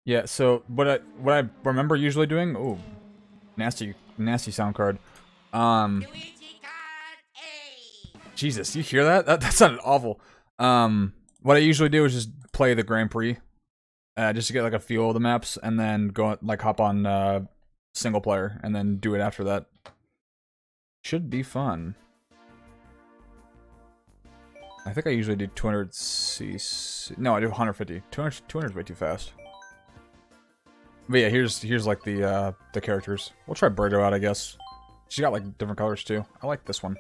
Yeah, so what I remember usually doing, ooh, nasty sound card. Um Luigi Kart A. Jesus, you hear that? That sounded awful. What I usually do is just play the Grand Prix, just to get like a feel of the maps, and then go like hop on single player, and then do it after that. Should be fun. I think I usually do 200 cc. No, I do 150. 200 is way too fast. But yeah, here's like the characters. We'll try Birdo out, I guess. She's got like different colors too. I like this one.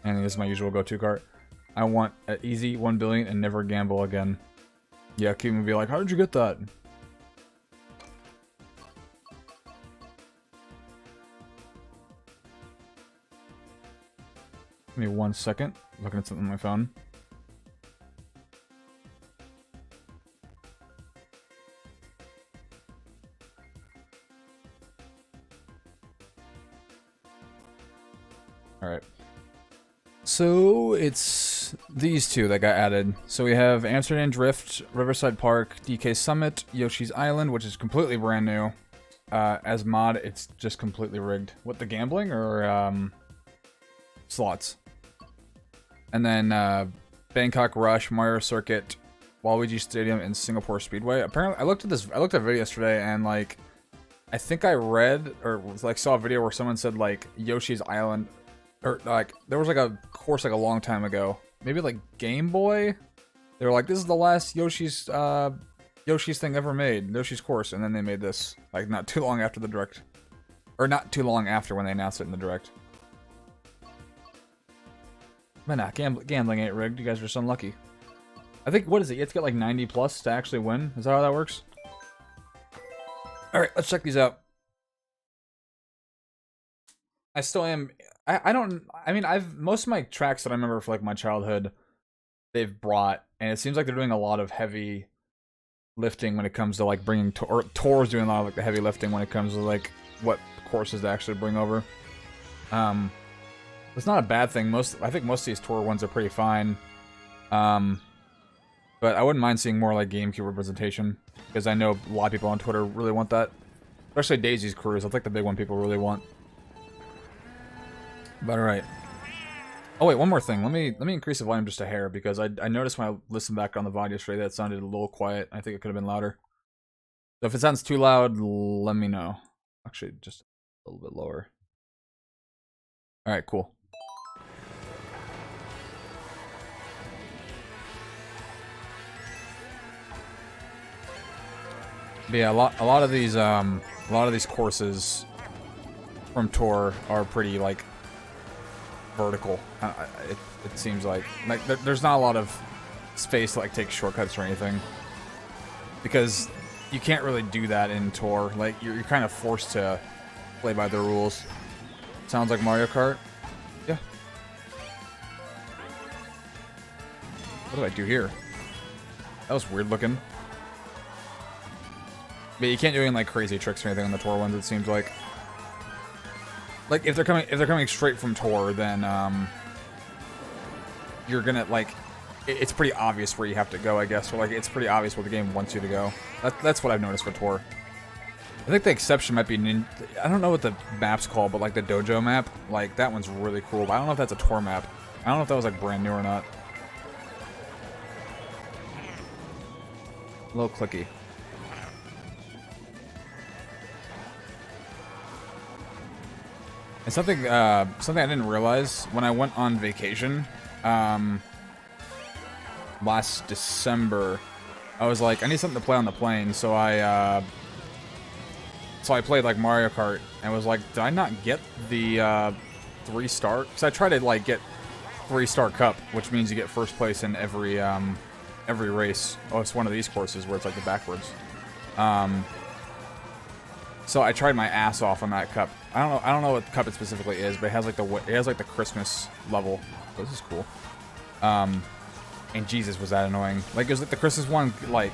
And this is my usual go-to cart. I want an easy 1 billion and never gamble again. Yeah, Keaton would be like, how did you get that? Give me 1 second. Looking at something on my phone. Alright. So, it's these two that got added. So we have Amsterdam Drift, Riverside Park, DK Summit, Yoshi's Island, which is completely brand new. As mod, it's just completely rigged. What, the gambling or slots? And then Bangkok Rush, Mario Circuit, Waluigi Stadium, and Singapore Speedway. Apparently, I looked at a video yesterday, and like, I think I read or like saw a video where someone said like Yoshi's Island, or like there was like a course like a long time ago, maybe like Game Boy. They were like, this is the last Yoshi's thing ever made, Yoshi's course, and then they made this like not too long after the direct, or not too long after when they announced it in the direct. But nah, gambling ain't rigged. You guys are just unlucky. I think, what is it? You have to get like 90 plus to actually win? Is that how that works? Alright, let's check these out. I still am... I mean, most of my tracks that I remember for like my childhood, they've brought, and it seems like they're doing a lot of heavy lifting when it comes to like bringing... or Tor's doing a lot of like the heavy lifting when it comes to like what courses to actually bring over. It's not a bad thing. I think most of these tour ones are pretty fine. But I wouldn't mind seeing more like GameCube representation, because I know a lot of people on Twitter really want that. Especially Daisy's Cruise. That's like the big one people really want. But alright. Oh wait, one more thing. Let me increase the volume just a hair, because I noticed when I listened back on the VOD yesterday that it sounded a little quiet. I think it could have been louder. So if it sounds too loud, let me know. Actually, just a little bit lower. Alright, cool. But yeah, a lot of these courses from Tour are pretty like vertical. It seems like there's not a lot of space to like take shortcuts or anything, because you can't really do that in Tour. Like you're kind of forced to play by the rules. Sounds like Mario Kart. Yeah. What do I do here? That was weird looking. But you can't do any like crazy tricks or anything on the Tour ones, it seems like. Like if they're coming straight from Tour, then you're gonna like it's pretty obvious where you have to go, I guess. Or like it's pretty obvious where the game wants you to go. That's what I've noticed for Tour. I think the exception might be I don't know what the map's called, but like the Dojo map, like that one's really cool. But I don't know if that's a Tour map. I don't know if that was like brand new or not. A little clicky. And something I didn't realize when I went on vacation last December, I was like, I need something to play on the plane, so I played like Mario Kart and was like, did I not get the 3-star? Because I tried to like get 3-star cup, which means you get first place in every race. Oh, it's one of these courses where it's like the backwards. So I tried my ass off on that cup. I don't know what cup it specifically is, but it has like the Christmas level. So this is cool. And Jesus, was that annoying. Like it was like the Christmas one, like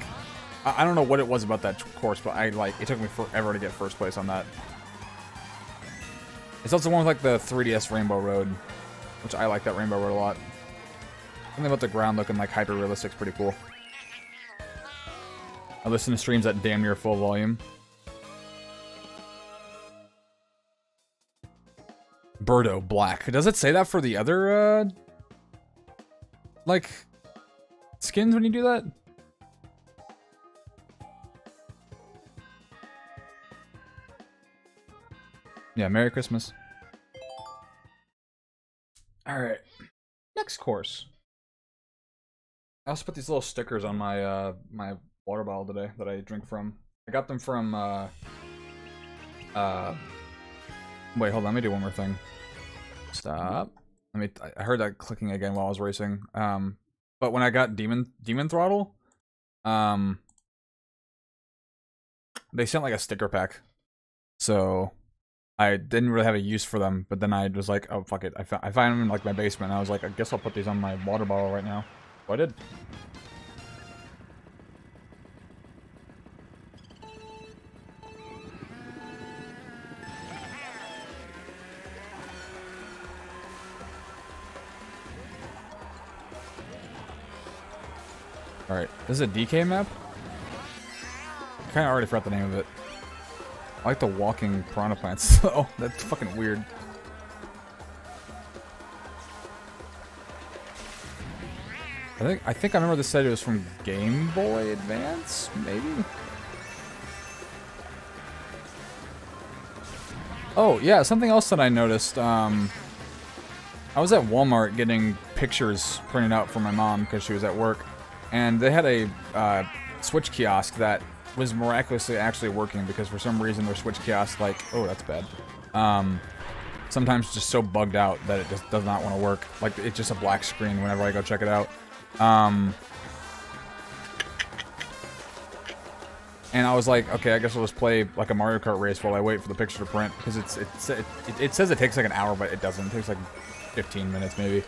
I don't know what it was about that course, but it took me forever to get first place on that. It's also one with like the 3DS Rainbow Road, which I like that Rainbow Road a lot. Something about the ground looking like hyper realistic is pretty cool. I listen to streams at damn near full volume. Birdo black. Does it say that for the other, like, skins when you do that? Yeah, Merry Christmas. Alright. Next course. I also put these little stickers on my, my water bottle today that I drink from. I got them from, wait, hold on, let me do one more thing. Stop. I heard that clicking again while I was racing. But when I got Demon Throttle, they sent like a sticker pack. So I didn't really have a use for them, but then I was like, oh fuck it. I found them in like my basement. And I was like, I guess I'll put these on my water bottle right now. So I did. Alright, this is a DK map? I kinda already forgot the name of it. I like the walking piranha plants. Oh, that's fucking weird. I think I remember this said it was from Game Boy Advance, maybe? Oh, yeah, something else that I noticed, I was at Walmart getting pictures printed out for my mom because she was at work, and they had a Switch kiosk that was miraculously actually working because for some reason their Switch kiosk, like, oh, that's bad. Sometimes just so bugged out that it just does not want to work. Like, it's just a black screen whenever I go check it out. And I was like, okay, I guess I'll just play like a Mario Kart race while I wait for the picture to print because it says it takes like an hour, but it doesn't. It takes like 15 minutes maybe.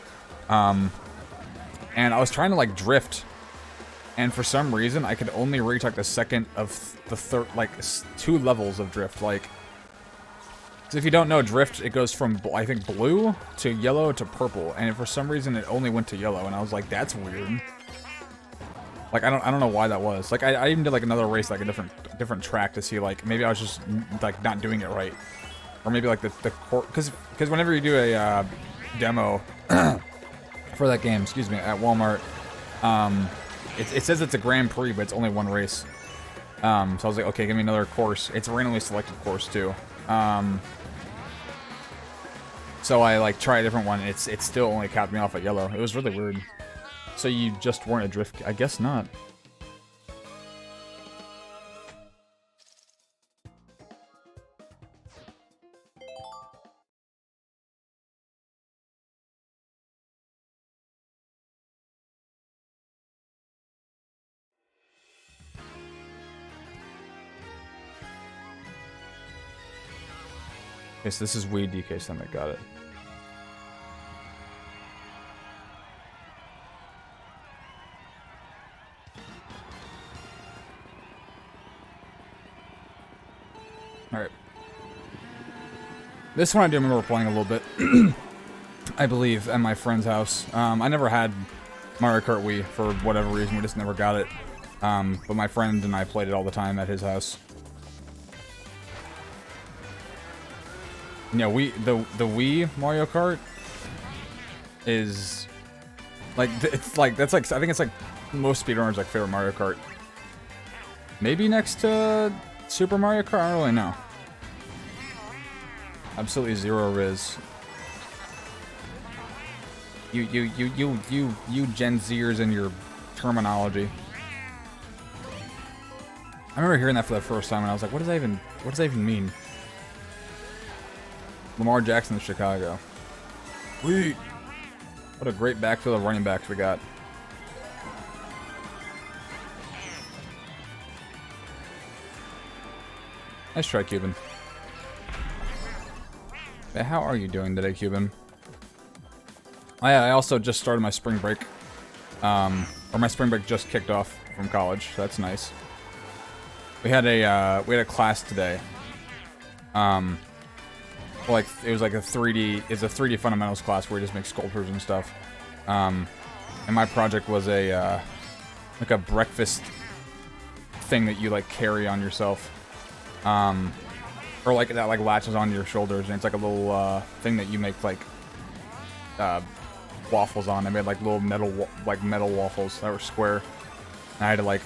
And I was trying to like drift, and for some reason I could only reach like the second of the third, like 2 levels of drift. Like, so if you don't know drift, it goes from I think blue to yellow to purple, and for some reason it only went to yellow, and I was like, that's weird. Like, I don't know why that was. Like, I even did like another race, like a different track to see like maybe I was just like not doing it right, or maybe like the because whenever you do a demo for that game, excuse me, at Walmart, it says it's a Grand Prix, but it's only one race. So I was like, okay, give me another course. It's a randomly selected course too. So I like try a different one. It still only capped me off at yellow. It was really weird. So you just weren't a drift? I guess not. Okay, so this is Wii DK Summit. Got it. Alright. This one I do remember playing a little bit. I believe, at my friend's house. I never had Mario Kart Wii for whatever reason. We just never got it. But my friend and I played it all the time at his house. Yeah, the Wii Mario Kart is like it's like that's like I think it's like most speedrunners like favorite Mario Kart. Maybe next to Super Mario Kart. I don't really know. Absolutely zero riz. You Gen Zers and your terminology. I remember hearing that for the first time and I was like, what does that even mean? Lamar Jackson of Chicago. Sweet. What a great backfield of running backs we got. Nice try, Cuban. Hey, how are you doing today, Cuban? I also just started my spring break. Or my spring break just kicked off from college. So that's nice. We had a class today. Like it was like a 3D fundamentals class where we just make sculptures and stuff. And my project was like a breakfast thing that you like carry on yourself, or like that like latches onto your shoulders, and it's like a little thing that you make like waffles on. I made like little metal waffles that were square, and I had to like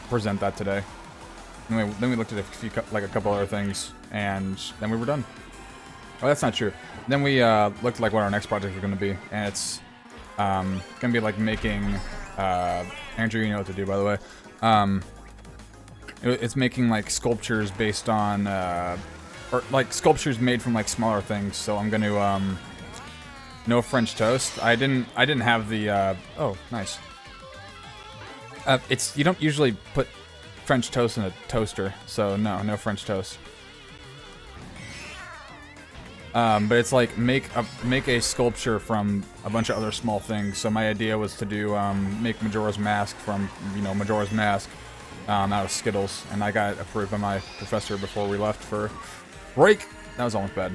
present that today. And then we looked at a couple other things, and then we were done. Oh, that's not true. Then we looked at like what our next project was going to be, and it's going to be like making Andrew, you know what to do, by the way. It's making like sculptures based on or like sculptures made from like smaller things. So I'm going to no French toast. I didn't have the oh, nice. You don't usually put French toast in a toaster, so no French toast. But it's like make a sculpture from a bunch of other small things. So my idea was to do make Majora's Mask from Majora's Mask out of Skittles, and I got approved by my professor before we left for break. That was almost bad.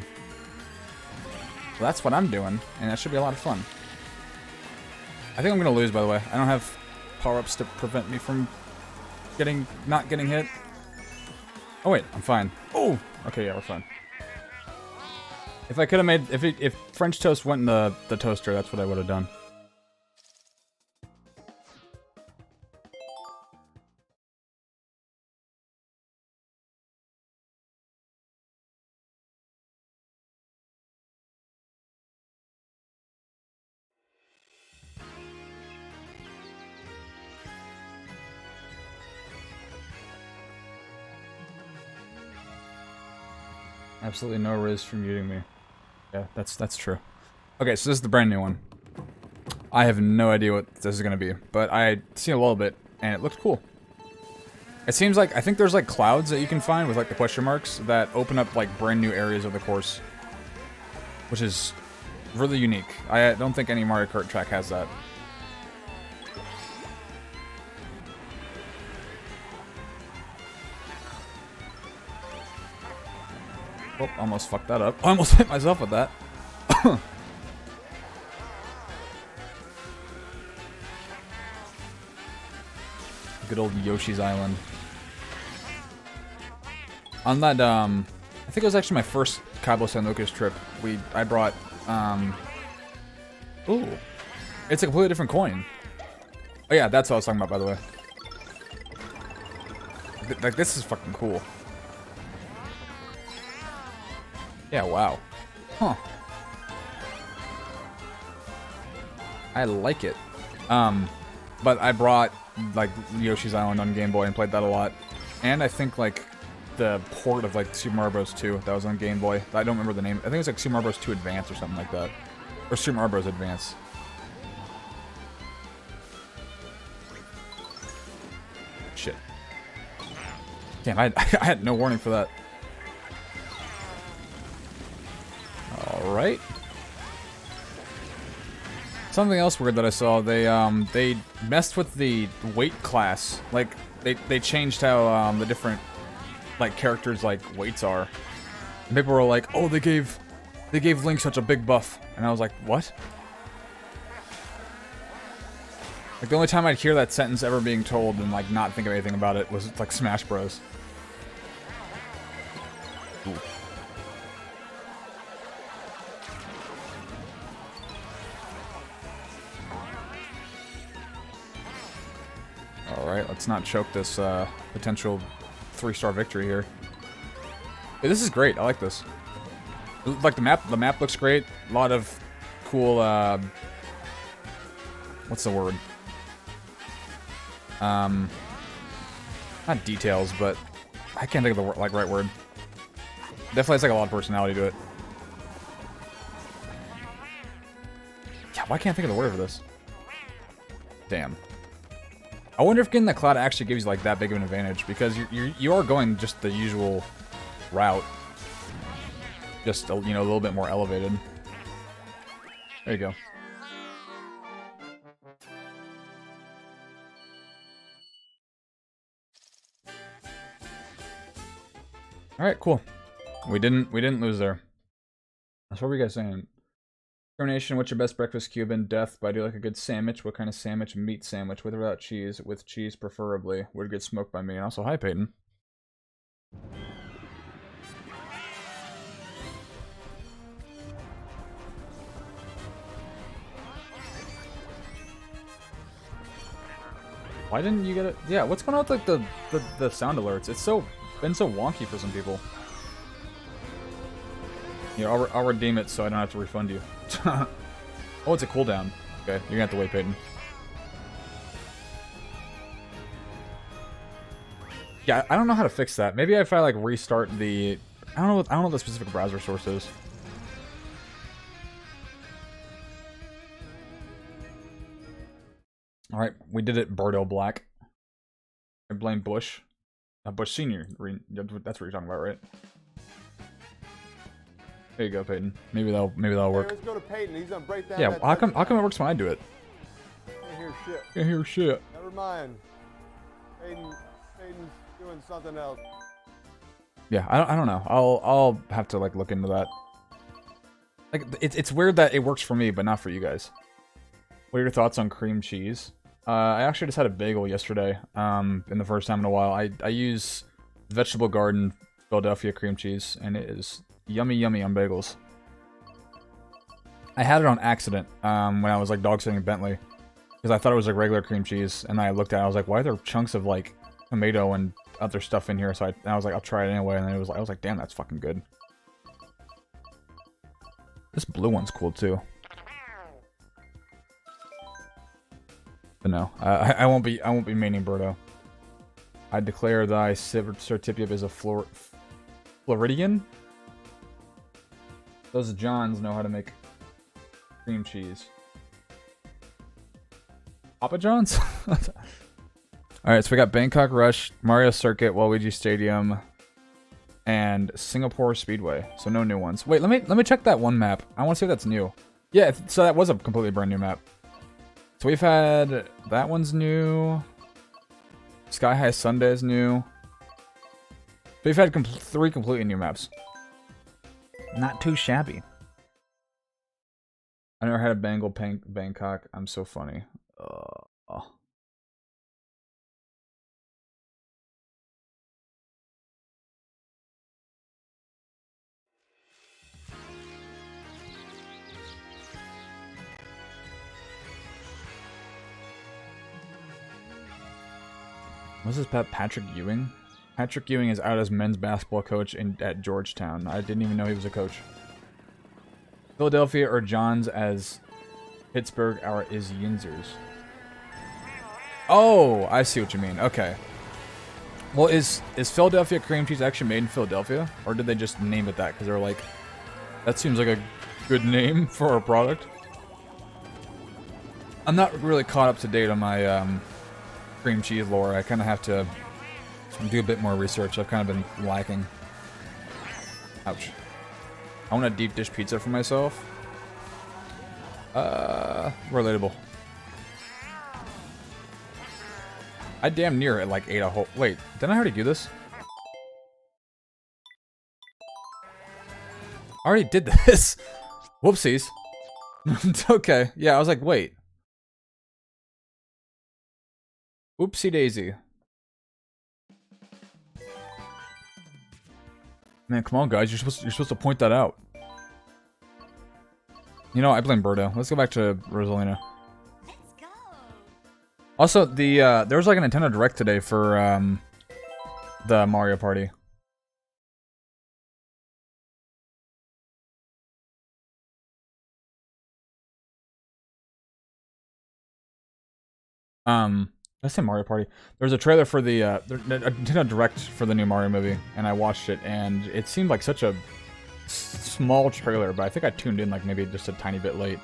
So that's what I'm doing, and that should be a lot of fun. I think I'm gonna lose, by the way. I don't have power-ups to prevent me from not getting hit. Oh wait, I'm fine. Oh, okay, yeah, we're fine. If I could have made, if French toast went in the toaster, that's what I would have done. Absolutely no riz for muting me. Yeah, that's true. Okay, so this is the brand new one. I have no idea what this is gonna be, but I seen a little bit, and it looked cool. It seems like, I think there's like clouds that you can find with like the question marks that open up like brand new areas of the course, which is really unique. I don't think any Mario Kart track has that. Oh, almost fucked that up. I almost hit myself with that. Good old Yoshi's Island. On that, I think it was actually my first Cabo San Lucas trip. I brought, ooh. It's a completely different coin. Oh yeah, that's what I was talking about, by the way. Like, this is fucking cool. Yeah, wow. Huh. I like it. But I brought, like, Yoshi's Island on Game Boy and played that a lot. And I think, like, the port of, like, Super Mario Bros. 2 that was on Game Boy. I don't remember the name. I think it was, like, Super Mario Bros. 2 Advance or something like that. Or Super Mario Bros. Advance. Shit. Damn, I had no warning for that. Alright. Something else weird that I saw, they messed with the weight class. Like, they changed how, the different, like, characters' like, weights are. And people were like, oh, they gave Link such a big buff. And I was like, what? Like, the only time I'd hear that sentence ever being told and, like, not think of anything about it was, like, Smash Bros. Ooh. Alright, let's not choke this potential 3-star victory here. Hey, this is great. I like this. Like the map looks great. A lot of cool what's the word? Not details, but I can't think of the right word. Definitely has like a lot of personality to it. Yeah, why can't I think of the word for this? Damn. I wonder if getting the cloud actually gives you like that big of an advantage, because you are going just the usual route, just a little bit more elevated. There you go. All right, cool. We didn't lose there. That's what were you guys saying? Termination, what's your best breakfast, Cuban? Death, but I do like a good sandwich. What kind of sandwich? Meat sandwich, with or without cheese? With cheese, preferably. Would get smoked by me. And also, hi, Peyton. Why didn't you get it? Yeah, what's going on with like the sound alerts? It's been so wonky for some people. Yeah, I'll redeem it so I don't have to refund you. Oh, it's a cooldown. Okay, you're gonna have to wait, Peyton. Yeah, I don't know how to fix that. Maybe if I like restart the, I don't know what the specific browser source is. All right, we did it, Birdo Black. I blame Bush. Bush Senior. That's what you're talking about, right? There you go, Peyton. Maybe that'll work. Hey, let's go to Peyton. He's gonna break down. Yeah, that how come it works when I do it? Can't hear shit. Can't hear shit. Never mind. Peyton's doing something else. Yeah, I don't know. I'll have to like look into that. Like it's weird that it works for me but not for you guys. What are your thoughts on cream cheese? I actually just had a bagel yesterday. In the first time in a while. I use Vegetable Garden Philadelphia cream cheese, and it is yummy on bagels. I had it on accident when I was like dog sitting in Bentley, because I thought it was like regular cream cheese, and then I looked at it, I was like, why are there chunks of like tomato and other stuff in here? So I was like, I'll try it anyway, and then I was like, damn, that's fucking good. This blue one's cool too. But no, I won't be maining Birdo. I declare thy certificate as a Floridian. Those Johns know how to make cream cheese. Papa John's? Alright, so we got Bangkok Rush, Mario Circuit, Waluigi Stadium, and Singapore Speedway. So no new ones. Wait, let me check that one map. I want to see if that's new. Yeah, so that was a completely brand new map. So we've had, that one's new. Sky High Sunday is new. We've had 3 completely new maps. Not too shabby. I never had a Bangkok. I'm so funny. Oh. What's his pet? Patrick Ewing? Patrick Ewing is out as men's basketball coach at Georgetown. I didn't even know he was a coach. Philadelphia or Johns as Pittsburgh is Yinzers. Oh, I see what you mean. Okay. Well, is Philadelphia cream cheese actually made in Philadelphia? Or did they just name it that? Because they're like, that seems like a good name for a product. I'm not really caught up to date on my cream cheese lore. I kind of have to do a bit more research. I've kind of been lacking. Ouch. I want a deep dish pizza for myself. Relatable. I damn near it like ate a whole. Wait, didn't I already do this? I already did this. Whoopsies. Okay, yeah, I was like, wait. Oopsie daisy. Man, come on, guys. You're supposed to point that out. You know, I blame Birdo. Let's go back to Rosalina. Let's go. Also, there was like a Nintendo Direct today for the Mario Party. Let's say Mario Party. There was a trailer for the Nintendo Direct for the new Mario movie, and I watched it, and it seemed like such a small trailer, but I think I tuned in like maybe just a tiny bit late.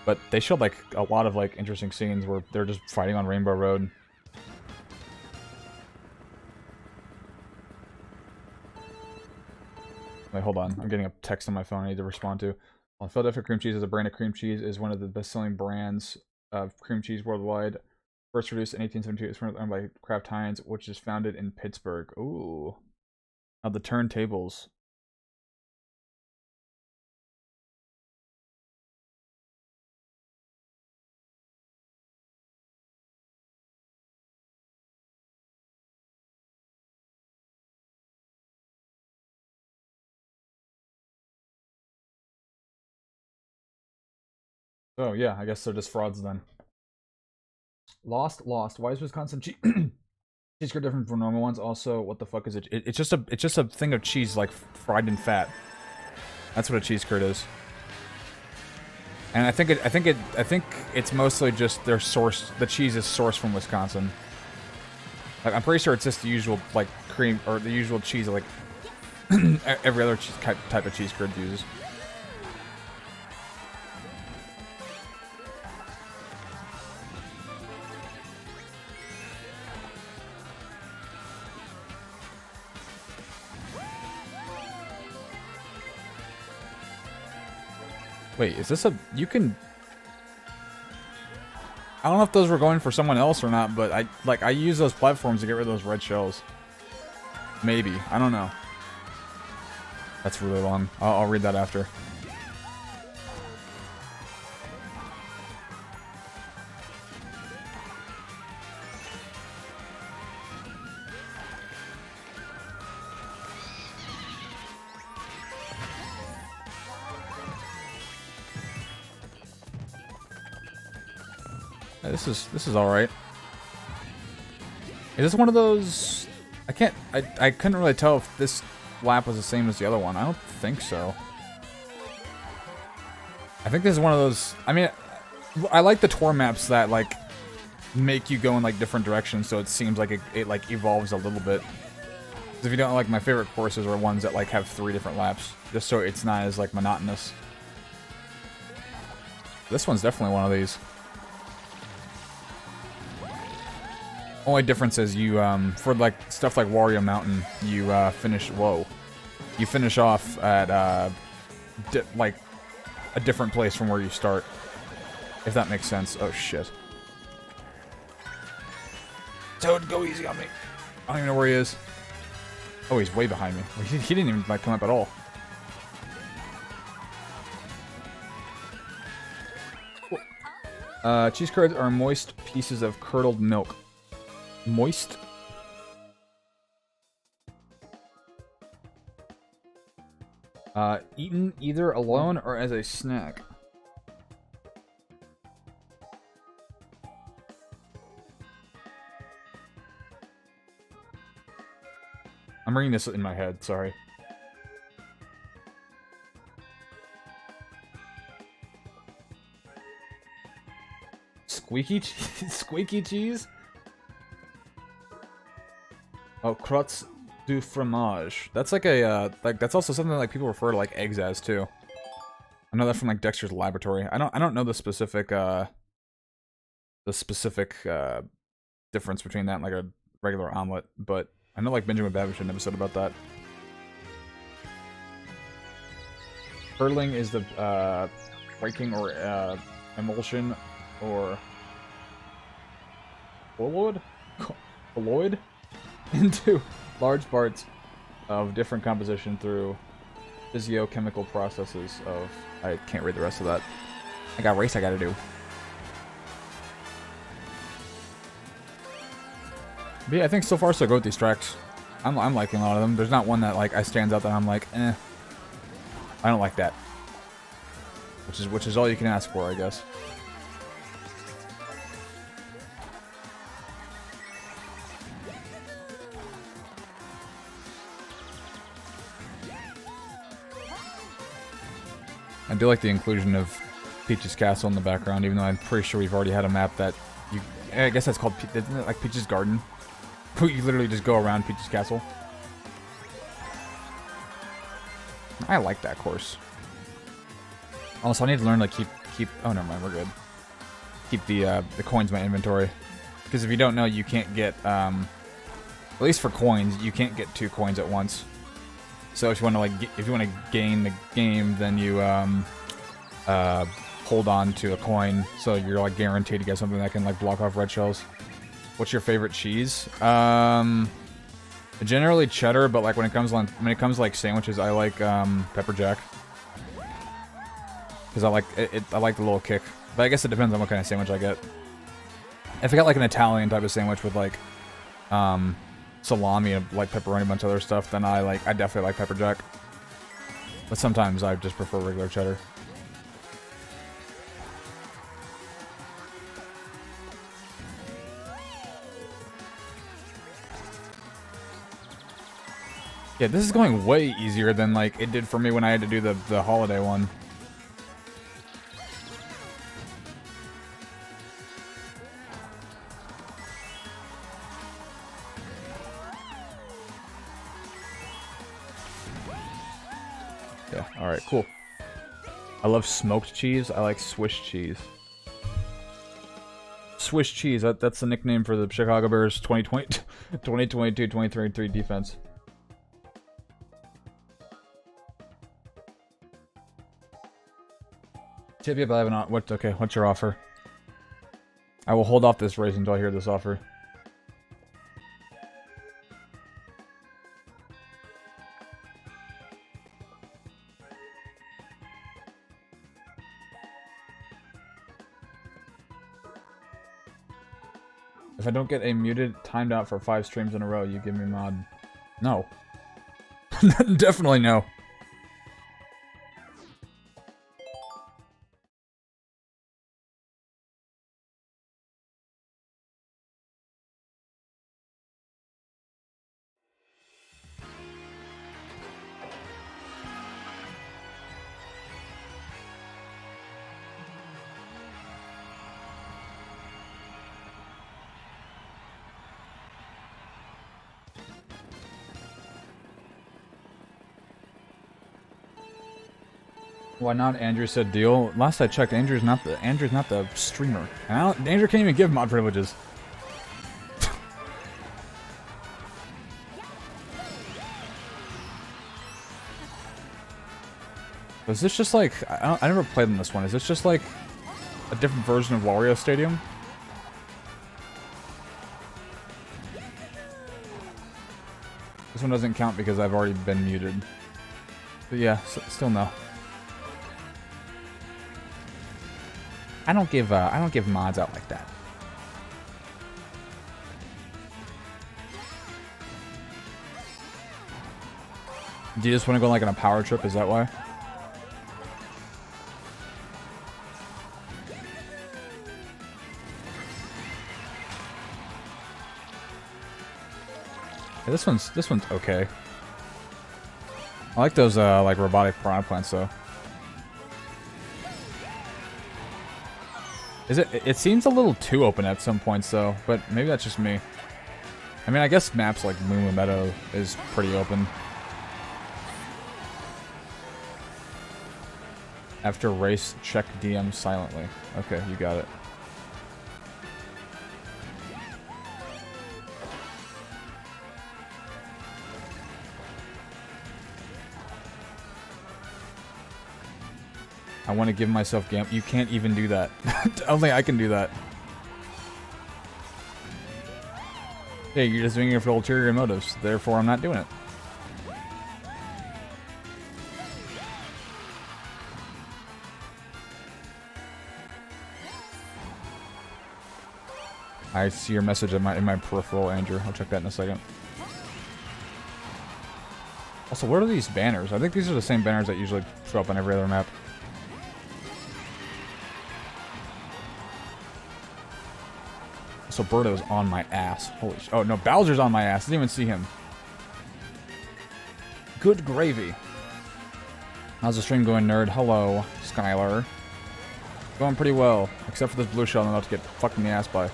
But they showed like a lot of like interesting scenes where they're just fighting on Rainbow Road. Wait, hold on. I'm getting a text on my phone I need to respond to. Well, Philadelphia cream cheese is a brand of cream cheese, is one of the best-selling brands of cream cheese worldwide. First produced in 1872, it's owned by Kraft Heinz, which is founded in Pittsburgh. Ooh. Now the turntables. Oh, yeah, I guess they're just frauds then. Lost. Why is Wisconsin cheese curd different from normal ones? Also, what the fuck is it? It's just a thing of cheese, like, fried in fat. That's what a cheese curd is. And I think it's mostly just their source. The cheese is sourced from Wisconsin. Like, I'm pretty sure it's just the usual, like, cream, or the usual cheese, like, every other type of cheese curd uses. Wait, is this a... You can... I don't know if those were going for someone else or not, but I use those platforms to get rid of those red shells. Maybe. I don't know. That's really long. I'll read that after. This is all right. Is this one of those? I couldn't really tell if this lap was the same as the other one. I don't think so. I think this is one of those. I mean, I like the tour maps that like make you go in like different directions, so it seems like it like evolves a little bit. Because if you don't like, my favorite courses are ones that like have 3 different laps, just so it's not as like monotonous. This one's definitely one of these. Only difference is you, for like stuff like Wario Mountain, you you finish off at like a different place from where you start, if that makes sense. Oh shit! Toad, go easy on me. I don't even know where he is. Oh, he's way behind me. He didn't even like come up at all. Cheese curds are moist pieces of curdled milk. Moist? Eaten either alone or as a snack. I'm reading this in my head, sorry. Squeaky cheese? Squeaky cheese? Oh, crottes du fromage. That's like a, that's also something like people refer to like eggs as too. I know that from like Dexter's Laboratory. I don't know the specific difference between that and like a regular omelet, but I know like Benjamin Babish had an episode about that. Curdling is the breaking or emulsion or colloid into large parts of different composition through physiochemical processes of... I can't read the rest of that. I got race I gotta do. But yeah, I think so far so good with these tracks. I'm liking a lot of them. There's not one that like stands out that I'm like, eh. I don't like that. Which is all you can ask for, I guess. I do like the inclusion of Peach's Castle in the background, even though I'm pretty sure we've already had a map that you... I guess that's called... Isn't it like Peach's Garden? You literally just go around Peach's Castle. I like that course. Also, I need to learn to keep... Oh, never mind, we're good. Keep the coins in my inventory. Because if you don't know, you can't get... at least for coins, you can't get 2 coins at once. So if you want to if you want to gain the game, then you hold on to a coin, so you're like guaranteed to get something that can like block off red shells. What's your favorite cheese? Generally cheddar, but like when it comes like sandwiches, I like pepper jack because I like it. I like the little kick, but I guess it depends on what kind of sandwich I get. If I got like an Italian type of sandwich with like salami and like pepperoni, a bunch of other stuff, then I definitely like pepper jack. But sometimes I just prefer regular cheddar. Yeah, this is going way easier than, like, it did for me when I had to do the holiday one. Yeah, alright, cool. I love smoked cheese. I like Swiss cheese. Swiss cheese, that's the nickname for the Chicago Bears 2022-2023 defense. Tippy, but I have not. Okay, what's your offer? I will hold off this race until I hear this offer. If I don't get a muted timed out for 5 streams in a row, you give me mod. No. Definitely no. Why not? Andrew said deal. Last I checked, Andrew's not the streamer. And Andrew can't even give mod privileges. Is this just like I never played in this one. Is this just like a different version of Wario Stadium? This one doesn't count because I've already been muted. But yeah, still no. I don't give mods out like that. Do you just want to go like on a power trip? Is that why? Yeah, this one's okay. I like those like robotic piranha plants though. It seems a little too open at some points though, but maybe that's just me. I mean, I guess maps like Moo Meadow is pretty open. After race, check DM silently. Okay, you got it. I want to give myself gam. You can't even do that. Only I can do that. Hey, you're just doing it for ulterior motives. Therefore, I'm not doing it. I see your message in my peripheral, Andrew. I'll check that in a second. Also, what are these banners? I think these are the same banners that usually show up on every other map. So Birdo's on my ass. Holy sh— oh no, Bowser's on my ass. Didn't even see him. Good gravy. How's the stream going, nerd? Hello, Skylar. Going pretty well, except for this blue shell I'm about to get fucked in the ass by.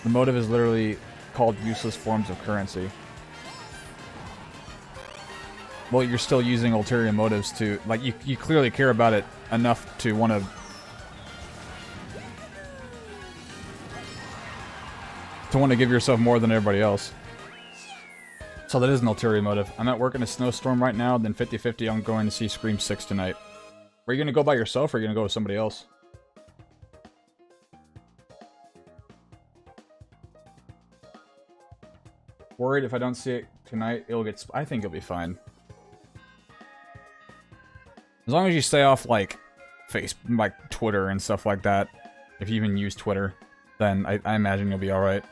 The motive is literally called useless forms of currency. Well, you're still using ulterior motives to, like, you clearly care about it enough to want to give yourself more than everybody else. So that is an ulterior motive. I'm at work in a snowstorm right now, then 50-50 I'm going to see Scream 6 tonight. Are you going to go by yourself or are you going to go with somebody else? Worried if I don't see it tonight, it'll get I think it'll be fine. As long as you stay off, like, like, Twitter and stuff like that. If you even use Twitter, then I imagine you'll be alright.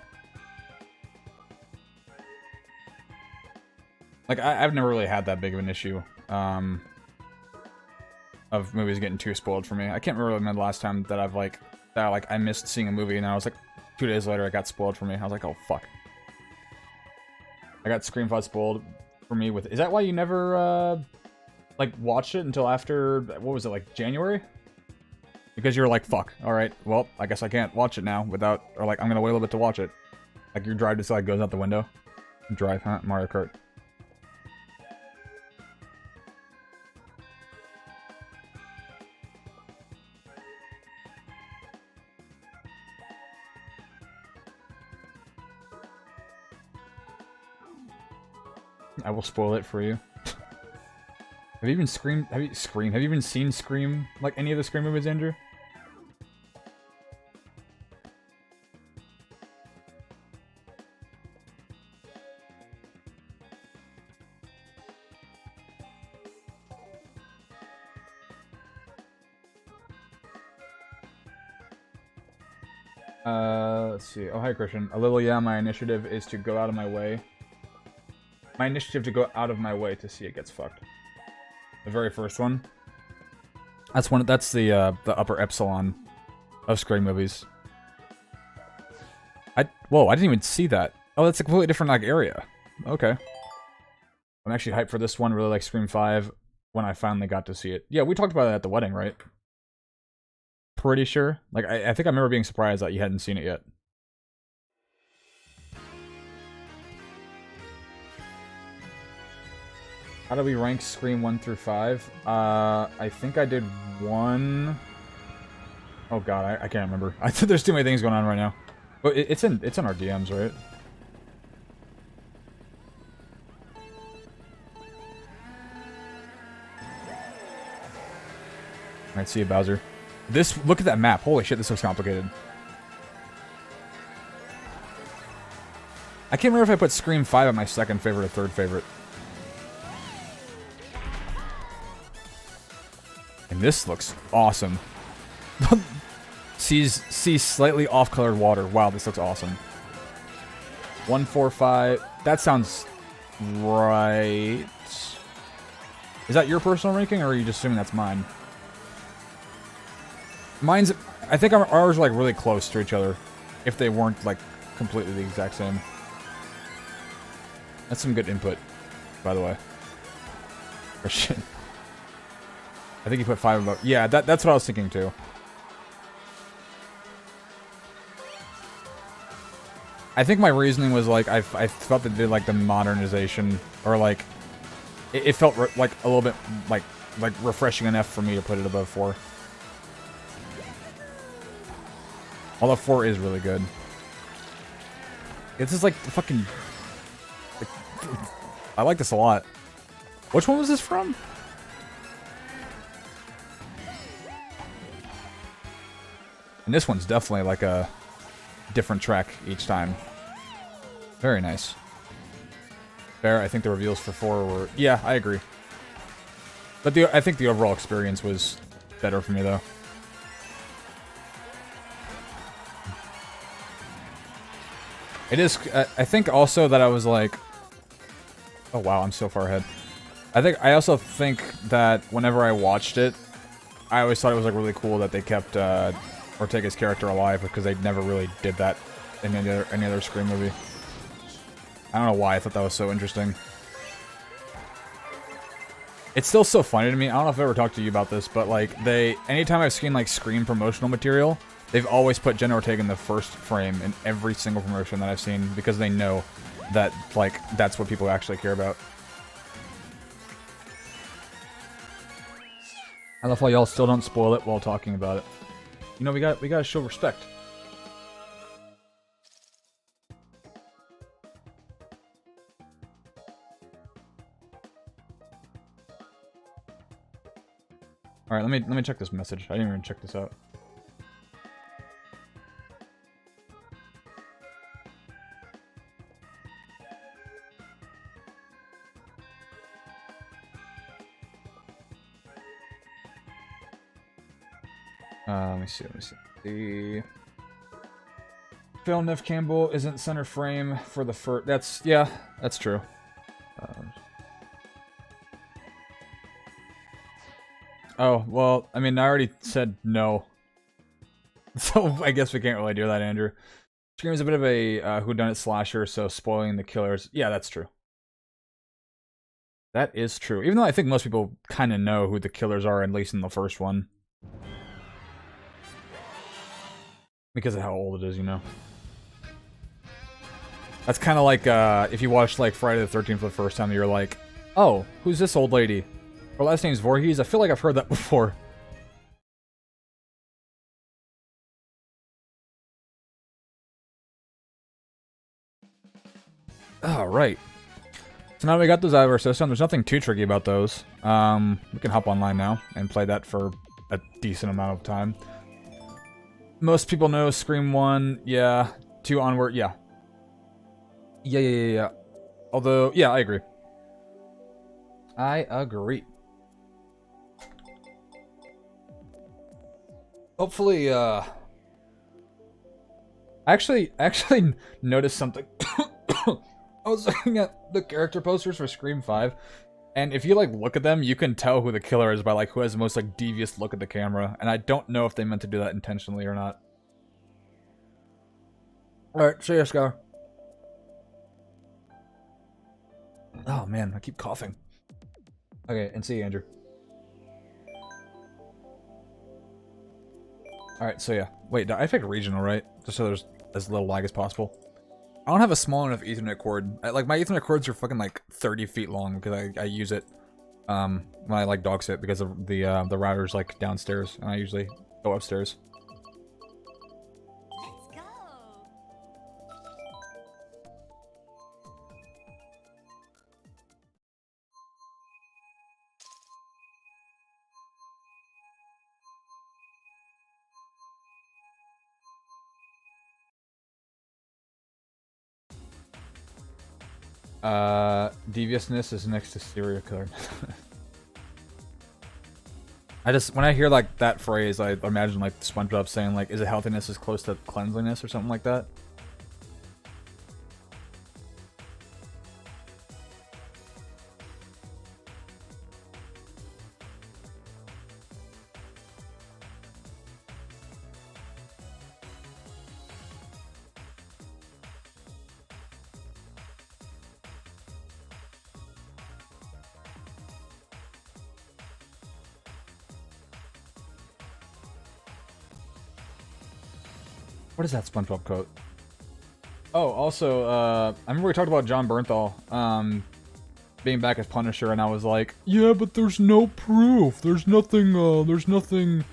Like, I've never really had that big of an issue, of movies getting too spoiled for me. I can't remember the last time that I missed seeing a movie and I was like, 2 days later it got spoiled for me. I was like, oh, fuck. I got Scream 5 spoiled for me with... Is that why you never, like, watched it until after... What was it, like, January? Because you were like, fuck, alright, well, I guess I can't watch it now without... Or, like, I'm gonna wait a little bit to watch it. Like, your drive just, like, goes out the window. Drive, huh? Mario Kart. I will spoil it for you. Have you even Scream? Have you even seen Scream? Like any of the Scream movies, Andrew? Let's see. Oh, hi, Christian. A little, yeah, my initiative is to go out of my way. My initiative to go out of my way to see it gets fucked. The very first one. That's the upper epsilon of Scream movies. Whoa, I didn't even see that. Oh, that's a completely different, like, area. Okay. I'm actually hyped for this one. Really like Scream 5 when I finally got to see it. Yeah, we talked about it at the wedding, right? Pretty sure. Like, I think I remember being surprised that you hadn't seen it yet. How do we rank Scream 1 through 5? I think I did 1... Oh god, I can't remember. I think there's too many things going on right now. But it's in our DMs, right? Alright, see you, Bowser. Look at that map. Holy shit, this looks complicated. I can't remember if I put Scream 5 at my second favorite or third favorite. And this looks awesome. sees slightly off-colored water. Wow, this looks awesome. 145. That sounds right. Is that your personal ranking, or are you just assuming that's mine? Mine's... I think ours are, like, really close to each other. If they weren't, like, completely the exact same. That's some good input, by the way. Or shit. I think you put 5 above. Yeah, that's what I was thinking, too. I think my reasoning was, like, I felt that they did, like, the modernization, or, like... It felt, like, a little bit, like refreshing enough for me to put it above 4. Although 4 is really good. This is like the fucking... I like this a lot. Which one was this from? And this one's definitely like a different track each time. Very nice. Fair, I think the reveals for 4 were... Yeah, I agree. But I think the overall experience was better for me, though. It is, I think also that I was like, oh wow, I'm so far ahead. I also think that whenever I watched it, I always thought it was like really cool that they kept Ortega's character alive, because they never really did that in any other Scream movie. I don't know why, I thought that was so interesting. It's still so funny to me. I don't know if I've ever talked to you about this, but like anytime I've seen like Scream promotional material, they've always put Jenna Ortega in the first frame in every single promotion that I've seen, because they know that, like, that's what people actually care about. I love how y'all still don't spoil it while talking about it. You know, we gotta show respect. Alright, let me check this message. I didn't even check this out. Let me see. The Phil Neff Campbell isn't center frame for the first. That's true. Oh, well, I mean, I already said no. So I guess we can't really do that, Andrew. Scream is a bit of a whodunit slasher, so spoiling the killers. Yeah, that's true. That is true. Even though I think most people kind of know who the killers are, at least in the first one. Because of how old it is, you know. That's kind of like, if you watched, like, Friday the 13th for the first time, you're like, oh, who's this old lady? Her last name's Voorhees? I feel like I've heard that before. Alright. So now we got those out of our system. There's nothing too tricky about those. We can hop online now and play that for a decent amount of time. Most people know Scream 1, yeah. 2 onward, yeah. Yeah. Although, yeah, I agree. I agree. Hopefully, I actually noticed something. I was looking at the character posters for Scream 5, and if you, like, look at them, you can tell who the killer is by, like, who has the most, like, devious look at the camera, and I don't know if they meant to do that intentionally or not. Alright, see ya, Scar. Oh, man, I keep coughing. Okay, and see you, Andrew. Alright, so yeah. Wait, I picked regional, right? Just so there's as little lag as possible. I don't have a small enough Ethernet cord. Like, my Ethernet cords are fucking, like, 30 feet long because I use it, when I, like, dog sit because of the router's, like, downstairs, and I usually go upstairs. Let's go. Deviousness is next to serial killer. When I hear, like, that phrase, I imagine, like, SpongeBob saying, like, is it healthiness is close to cleanliness or something like that? What is that SpongeBob quote? Oh, also, I remember we talked about John Bernthal, being back as Punisher, and I was like, yeah, but there's no proof. There's nothing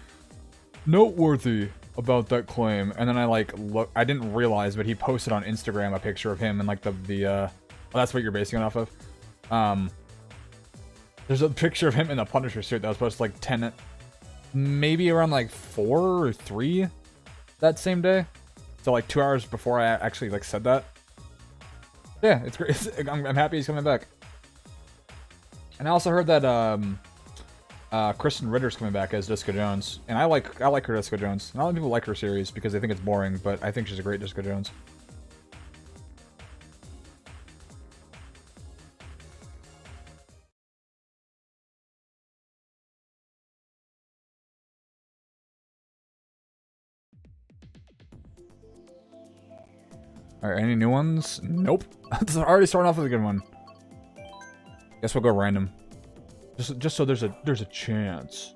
noteworthy about that claim. And then I didn't realize, but he posted on Instagram a picture of him and, like, oh, that's what you're basing it off of? There's a picture of him in the Punisher suit that was posted, like, 10, maybe around, like, 4 or 3 that same day. So, like, 2 hours before I actually, like, said that. Yeah, it's great. I'm happy he's coming back. And I also heard that Kristen Ritter's coming back as Jessica Jones, and I like her Jessica Jones. Not a lot of people like her series because they think it's boring, but I think she's a great Jessica Jones. Alright, any new ones? Nope. This is already starting off with a good one. Guess we'll go random. Just so there's a chance.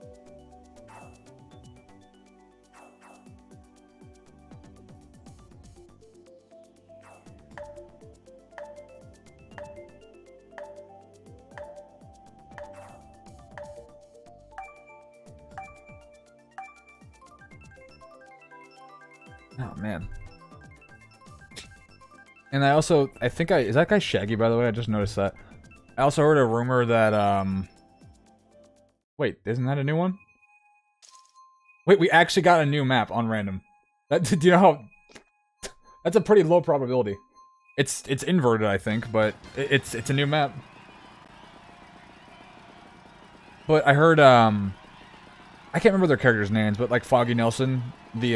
Oh man. And I think is that guy Shaggy, by the way? I just noticed that. I also heard a rumor that, wait, isn't that a new one? Wait, we actually got a new map on random. Do you know how... That's a pretty low probability. It's inverted, I think, but it's a new map. But I heard, I can't remember their characters' names, but, like, Foggy Nelson, the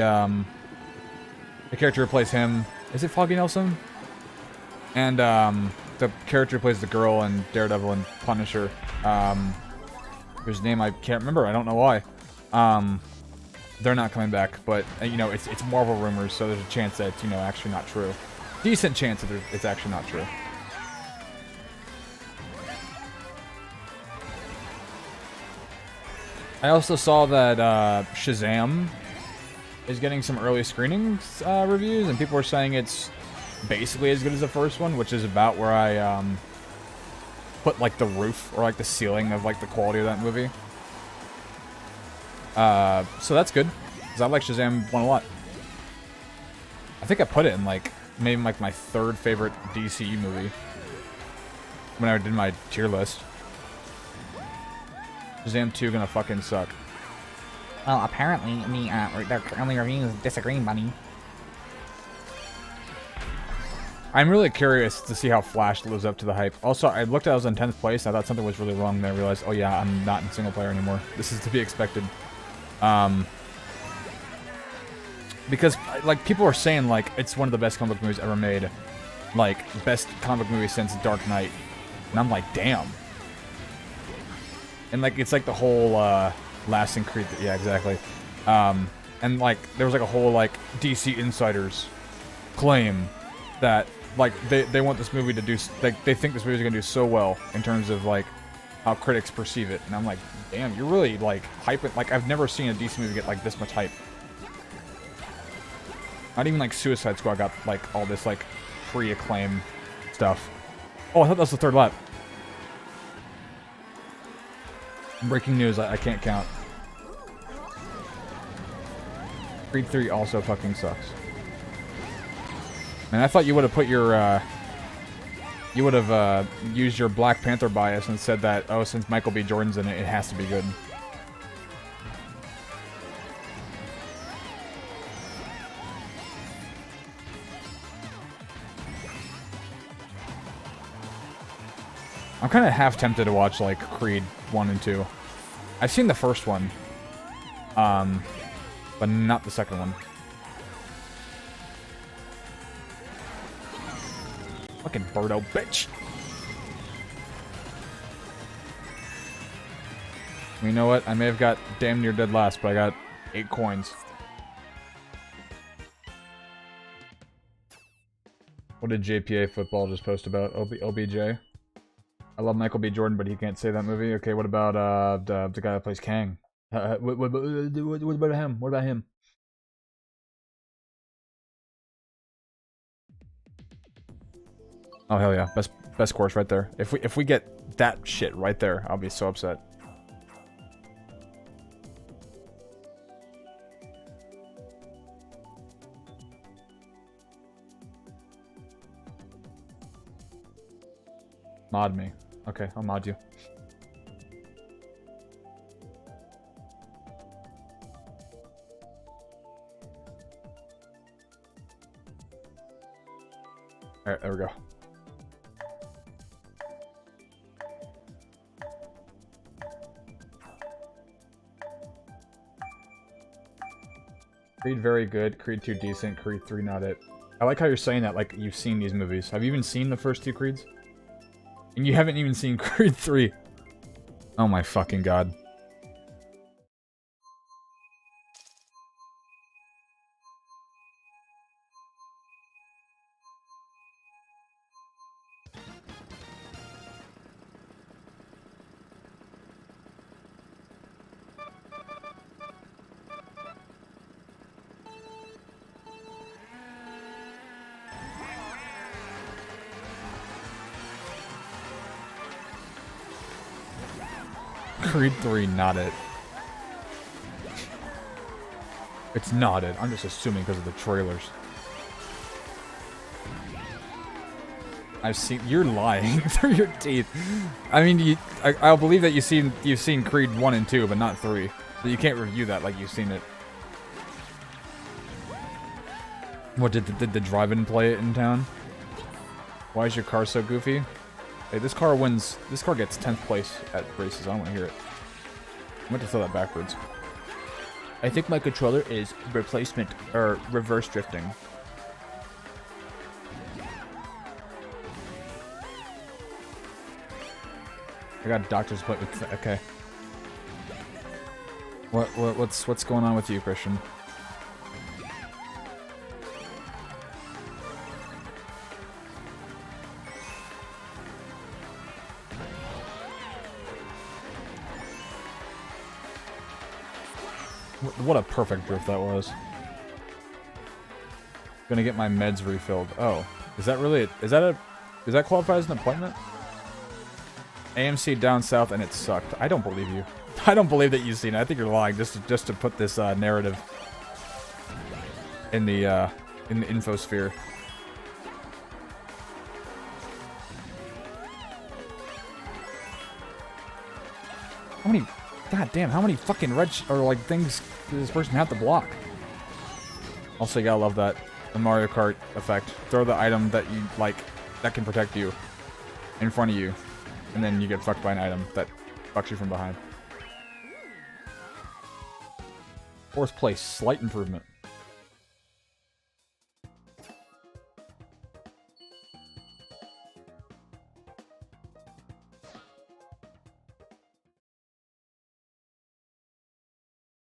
character who plays him... Is it Foggy Nelson? And, the character who plays the girl in Daredevil and Punisher, whose name I can't remember, I don't know why. They're not coming back, but, you know, it's Marvel rumors, so there's a chance that it's, you know, actually not true. Decent chance that it's actually not true. I also saw that Shazam is getting some early screenings reviews, and people are saying it's basically as good as the first one, which is about where I put like the roof or like the ceiling of like the quality of that movie. So that's good, because I like Shazam 1 a lot. I think I put it in like maybe like my 3rd favorite DCE movie when I did my tier list. Shazam 2 gonna fucking suck. Well, apparently they're currently reviewing is disagreeing, buddy. I'm really curious to see how Flash lives up to the hype. Also, I looked at I was in 10th place. I thought something was really wrong. Then I realized, oh yeah, I'm not in single player anymore. This is to be expected. Because like people are saying like it's one of the best comic book movies ever made, like best comic book movie since Dark Knight, and I'm like, damn. And like it's like the whole lasting Creed. Yeah, exactly. And like there was like a whole like DC insiders claim that like they want this movie to do like they think this movie is gonna do so well in terms of like how critics perceive it, and I'm like, damn, you're really like hyping. Like I've never seen a DC movie get like this much hype. Not even like Suicide Squad got like all this like pre-acclaim stuff. Oh, I thought that was the 3rd lap. Breaking news, I can't count. Creed 3 also fucking sucks. And I thought you would have put your, you would have used your Black Panther bias and said that, oh, since Michael B. Jordan's in it, it has to be good. I'm kind of half tempted to watch, like, Creed 1 and 2. I've seen the first one. But not the second one. Fucking birdo bitch! You know what? I may have got damn near dead last, but I got 8 coins. What did JPA Football just post about? OBJ? I love Michael B. Jordan, but he can't say that movie. Okay, what about the guy that plays Kang? What about him? What about him? Oh hell yeah, best course right there. If we get that shit right there, I'll be so upset. Mod me. Okay, I'll mod you. Alright, there we go. Creed very good, Creed 2 decent, Creed 3 not it. I like how you're saying that like you've seen these movies. Have you even seen the first 2 Creeds? And you haven't even seen Creed 3. Oh my fucking god. Creed 3, not it. It's not it. I'm just assuming because of the trailers. I've seen. You're lying through your teeth. I mean, I'll believe that you've seen Creed 1 and 2, but not 3. So you can't review that like you've seen it. What did the drive-in play it in town? Why is your car so goofy? Hey, this car wins. This car gets 10th place at races. I don't want to hear it. I'm going to throw that backwards. I think my controller is replacement or reverse drifting. I got a doctor's appointment. Okay. What's going on with you, Christian? What a perfect drift that was. Gonna get my meds refilled. Oh, is that really? Is that qualify as an appointment? AMC down south and it sucked. I don't believe you. I don't believe that you've seen it. I think you're lying just to put this narrative in the infosphere. How many? God damn! How many fucking red or like things does this person have to block? Also, you gotta love that the Mario Kart effect. Throw the item that you like that can protect you in front of you, and then you get fucked by an item that fucks you from behind. Fourth place, slight improvement.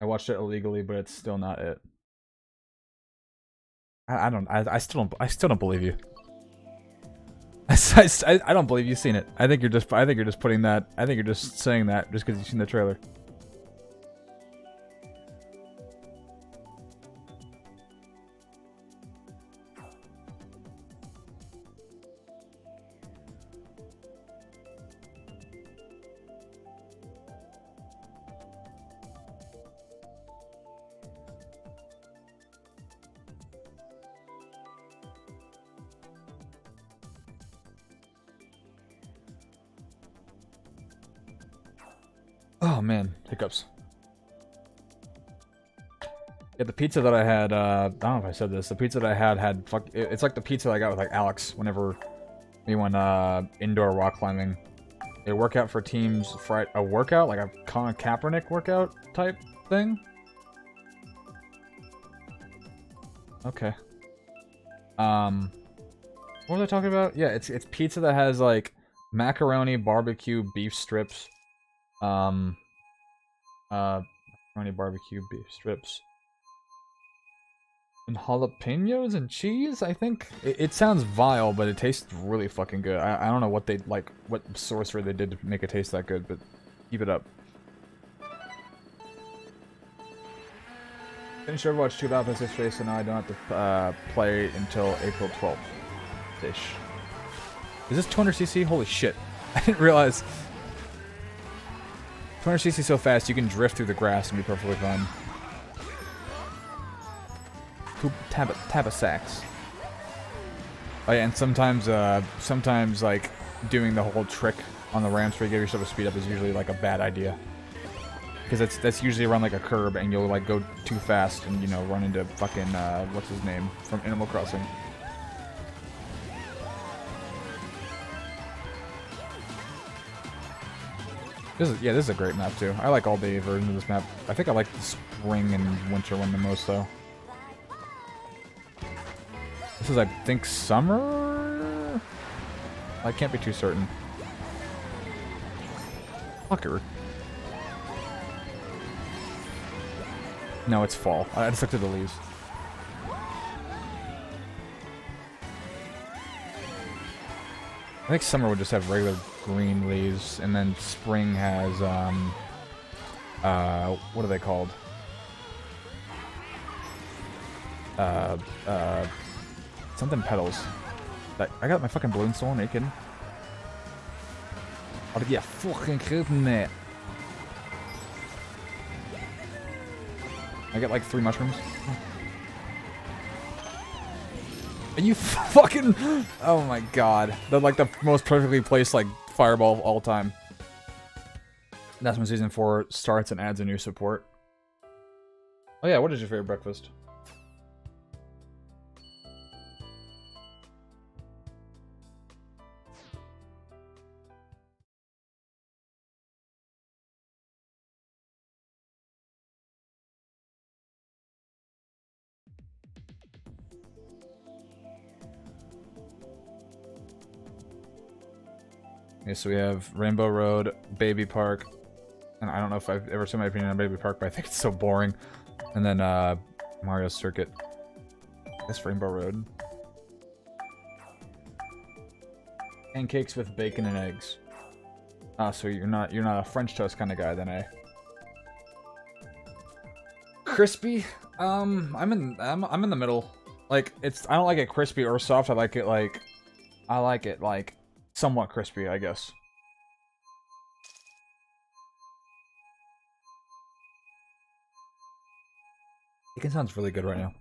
I watched it illegally, but it's still not it. I still don't believe you. I don't believe you've seen it. I think you're just putting that. I think you're just saying that just because you've seen the trailer. Oh man, hiccups. Yeah, the pizza that I had, I don't know if I said this, the pizza that I had it's like the pizza that I got with like Alex whenever we went indoor rock climbing. A workout for teams, a workout, like a Colin Kaepernick workout type thing? Okay. What was I talking about? Yeah, it's pizza that has like macaroni, barbecue, beef strips, macaroni, barbecue, beef strips, and jalapenos and cheese. I think it sounds vile, but it tastes really fucking good. I don't know what they like, what sorcery they did to make it taste that good, but keep it up. Finished Overwatch 2 Battle Pass yesterday, so now I don't have to play until April 12th. Ish. Is this 200cc? Holy shit. I didn't realize. 200cc so fast you can drift through the grass and be perfectly fine. Tab of sacks. Oh yeah, and sometimes like doing the whole trick on the ramps where you give yourself a speed up is usually like a bad idea. Because that's usually around like a curb and you'll like go too fast and, you know, run into fucking, what's his name from Animal Crossing. This is a great map too. I like all the versions of this map. I think I like the spring and winter one the most though. This is, I think, summer? I can't be too certain. Fucker. No, it's fall. I just looked at the leaves. I think summer would just have regular green leaves, and then spring has, what are they called? Something petals. I got my fucking balloon stolen, are you kidding? Oh, yeah, fucking kidding me. I get like 3 mushrooms. Are you fucking... Oh my god. They're like the most perfectly placed like fireball of all time. That's when Season 4 starts and adds a new support. Oh yeah, what is your favorite breakfast? Okay, so we have Rainbow Road, Baby Park, and I don't know if I've ever said my opinion on Baby Park, but I think it's so boring. And then Mario Circuit. I guess Rainbow Road. Pancakes with bacon and eggs. Ah, so you're not a French toast kind of guy then, eh? Crispy? I'm in the middle. Like, I don't like it crispy or soft. I like it like somewhat crispy, I guess. Bacon sounds really good right now.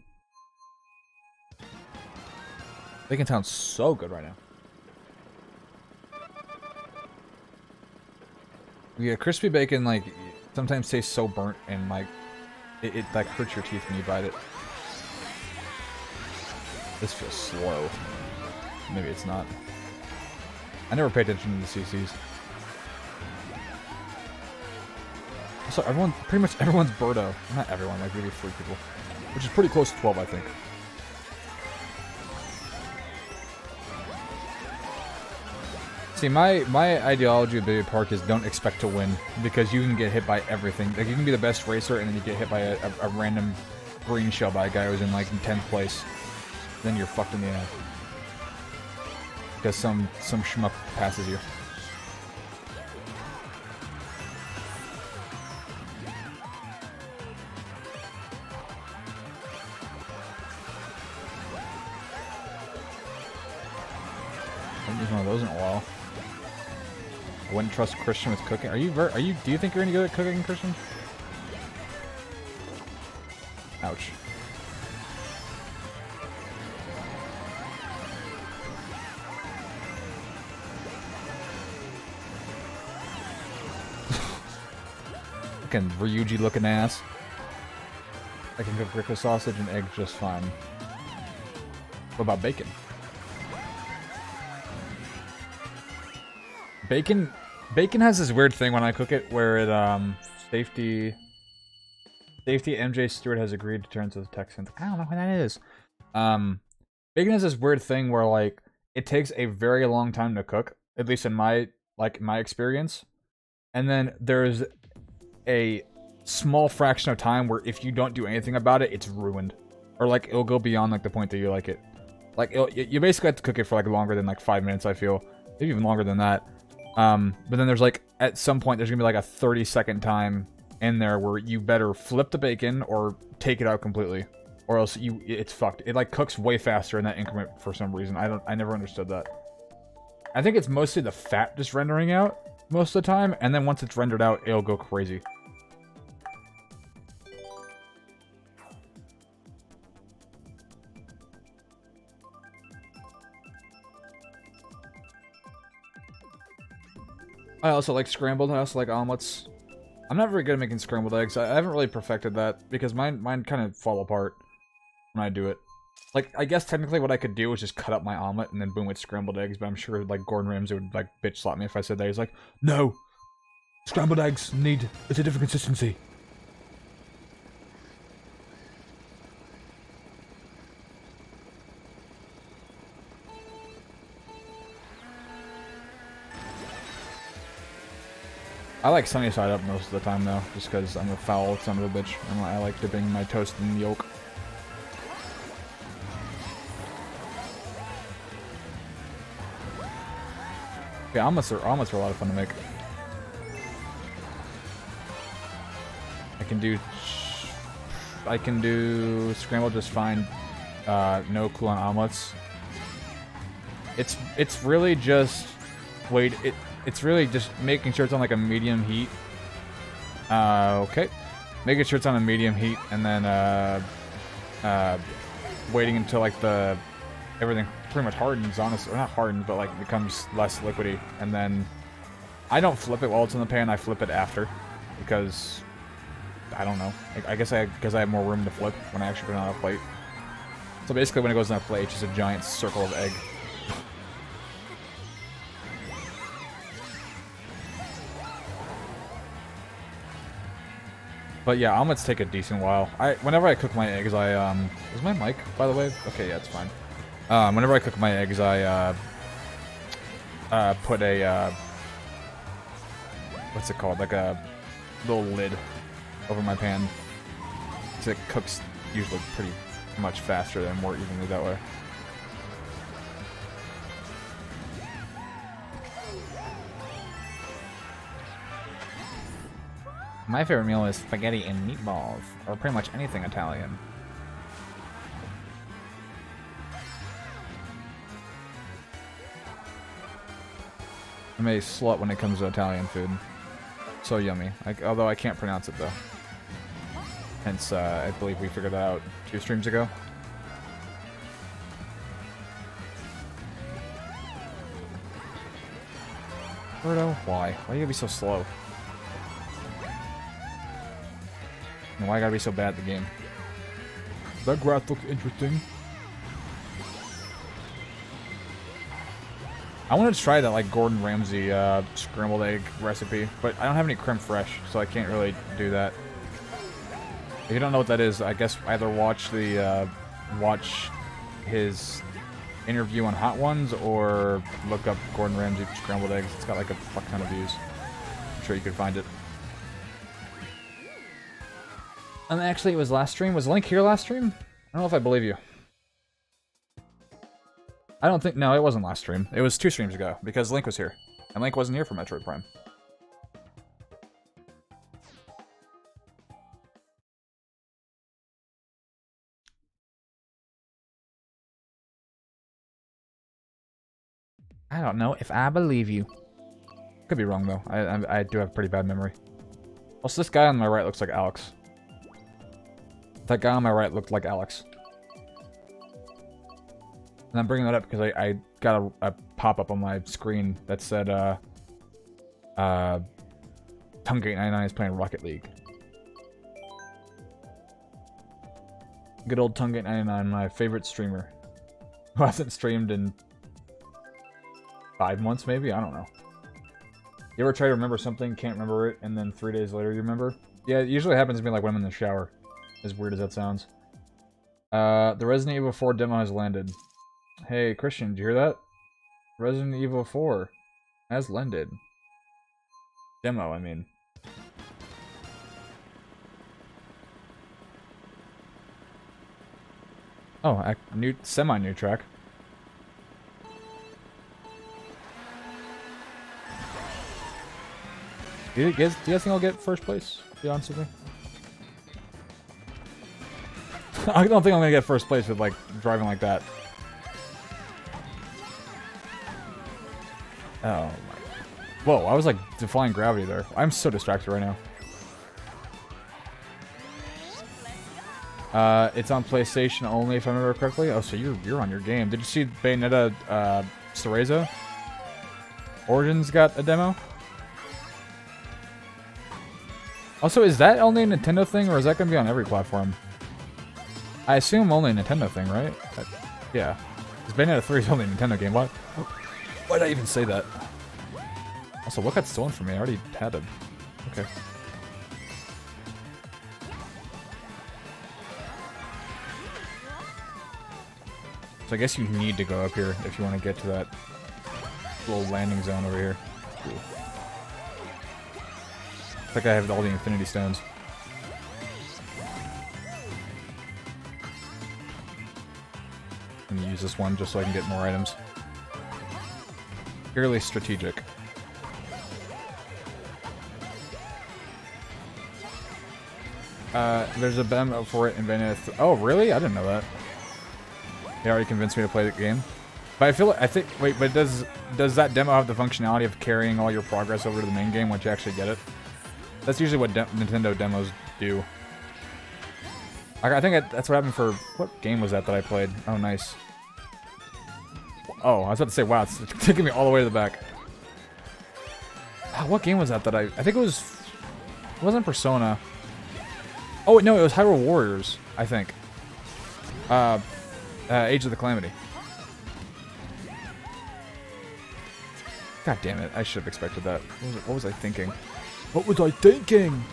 Bacon sounds so good right now. Yeah, crispy bacon, like, sometimes tastes so burnt and, like, it like, hurts your teeth when you bite it. This feels slow. Maybe it's not. I never pay attention to the CCs. So pretty much everyone's Birdo. Not everyone, like maybe 3 people. Which is pretty close to 12, I think. See, my ideology of Baby Park is don't expect to win, because you can get hit by everything. Like, you can be the best racer, and then you get hit by a random green shell by a guy who's in, like, 10th place. Then you're fucked in the ass. Because some schmuck passes you. I haven't used one of those in a while. I wouldn't trust Christian with cooking. Do you think you're any good at cooking, Christian? Ouch. Fucking Ryuji looking ass. I can cook Rico sausage and eggs just fine. What about bacon? Bacon has this weird thing when I cook it where it safety MJ Stewart has agreed to turn to the Texans. I don't know who that is. Bacon has this weird thing where, like, it takes a very long time to cook, at least in my experience. And then there's a small fraction of time where if you don't do anything about it, it's ruined. Or, like, it'll go beyond, like, the point that you like it. Like, you basically have to cook it for, like, longer than, like, 5 minutes, I feel. Maybe even longer than that. But then there's, like, at some point, there's gonna be, like, a 30-second time in there where you better flip the bacon or take it out completely. Or else it's fucked. It, like, cooks way faster in that increment for some reason. I never understood that. I think it's mostly the fat just rendering out most of the time, and then once it's rendered out, it'll go crazy. I also like scrambled. I also like omelets. I'm not very good at making scrambled eggs. I haven't really perfected that because mine kind of fall apart when I do it. Like, I guess technically what I could do is just cut up my omelet and then boom, it's scrambled eggs, but I'm sure, like, Gordon Ramsay would, like, bitch slap me if I said that. He's like, no! Scrambled eggs it's a different consistency. I like sunny side up most of the time, though, just because I'm a foul son of a bitch, and I like dipping my toast in the yolk. Yeah, omelets are a lot of fun to make. I can do scrambled just fine. No clue on omelets. It's really just it's really just making sure it's on like a medium heat. Okay. Making sure it's on a medium heat and then waiting until like everything pretty much hardens, honestly. Or not hardens, but like becomes less liquidy. And then I don't flip it while it's in the pan, I flip it after. Because I don't know. I guess because I have more room to flip when I actually put it on a plate. So basically when it goes on a plate, it's just a giant circle of egg. But yeah, omelets take a decent while. Whenever I cook my eggs, is my mic, by the way? Okay, yeah, it's fine. Whenever I cook my eggs, I put a what's it called? Like a little lid over my pan. So it cooks usually pretty much faster and more evenly that way. My favorite meal is spaghetti and meatballs, or pretty much anything Italian. I'm a slut when it comes to Italian food. So yummy. Although I can't pronounce it though. Hence, I believe we figured that out 2 streams ago. Birdo, why? Why do you gotta be so slow? And why I gotta be so bad at the game? That graph looks interesting. I wanted to try that like Gordon Ramsay scrambled egg recipe, but I don't have any creme fraiche, so I can't really do that. If you don't know what that is, I guess either watch the watch his interview on Hot Ones or look up Gordon Ramsay scrambled eggs. It's got like a fuck ton of views. I'm sure you could find it. Actually, it was last stream. Was Link here last stream? I don't know if I believe you. I don't think... No, it wasn't last stream. It was 2 streams ago, because Link was here. And Link wasn't here for Metroid Prime. I don't know if I believe you. Could be wrong, though. I do have pretty bad memory. Also, this guy on my right looks like Alex. That guy on my right looked like Alex. And I'm bringing that up because I got a pop-up on my screen that said, Tungate99 is playing Rocket League. Good old Tungate99, my favorite streamer. Who hasn't streamed in 5 months, maybe? I don't know. You ever try to remember something, can't remember it, and then 3 days later you remember? Yeah, it usually happens to me like when I'm in the shower. As weird as that sounds. The Resident Evil 4 demo has landed. Hey, Christian, did you hear that? Resident Evil 4 has landed. Demo, I mean. Oh, a new, semi-new track. Do you guys think I'll get first place? To be honest with me. I don't think I'm gonna get first place with like driving like that. Oh my. Whoa, I was like defying gravity there. I'm so distracted right now. It's on PlayStation only if I remember correctly. Oh, so you're on your game. Did you see Bayonetta Cereza? Origins got a demo? Also, is that only a Nintendo thing or is that gonna be on every platform? I assume only a Nintendo thing, right? Yeah. Because Bayonetta 3 is only a Nintendo game. Why did I even say that? Also, what got stolen from me? I already had it. Okay. So I guess you need to go up here if you want to get to that little landing zone over here. Cool. Looks like I have all the Infinity Stones. I'm gonna use this one just so I can get more items. Purely strategic. There's a demo for it in Bayonetta. Oh, really? I didn't know that. They already convinced me to play the game. But I feel like, wait, but does that demo have the functionality of carrying all your progress over to the main game once you actually get it? That's usually what Nintendo demos do. I think that's what happened for... What game was that I played? Oh, nice. Oh, I was about to say, wow, it's taking me all the way to the back. What game was that I think it was... It wasn't Persona. Oh, no, it was Hyrule Warriors, I think. Age of the Calamity. God damn it, I should have expected that. What was I thinking? What was I thinking?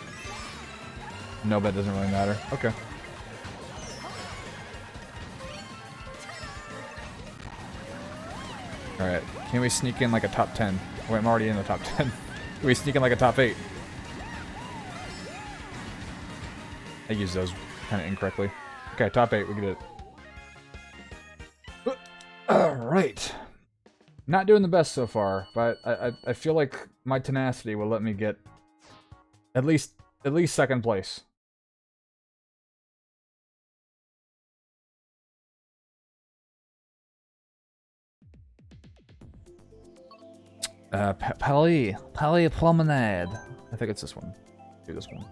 No, that doesn't really matter. Okay. Alright, can we sneak in like a top 10? Wait, I'm already in the top 10. Can we sneak in like a top 8? I used those kind of incorrectly. Okay, top 8, we can do it. Alright. Not doing the best so far, but I feel like my tenacity will let me get at least At least second place. Pally Promenade. I think it's this one. Do this one.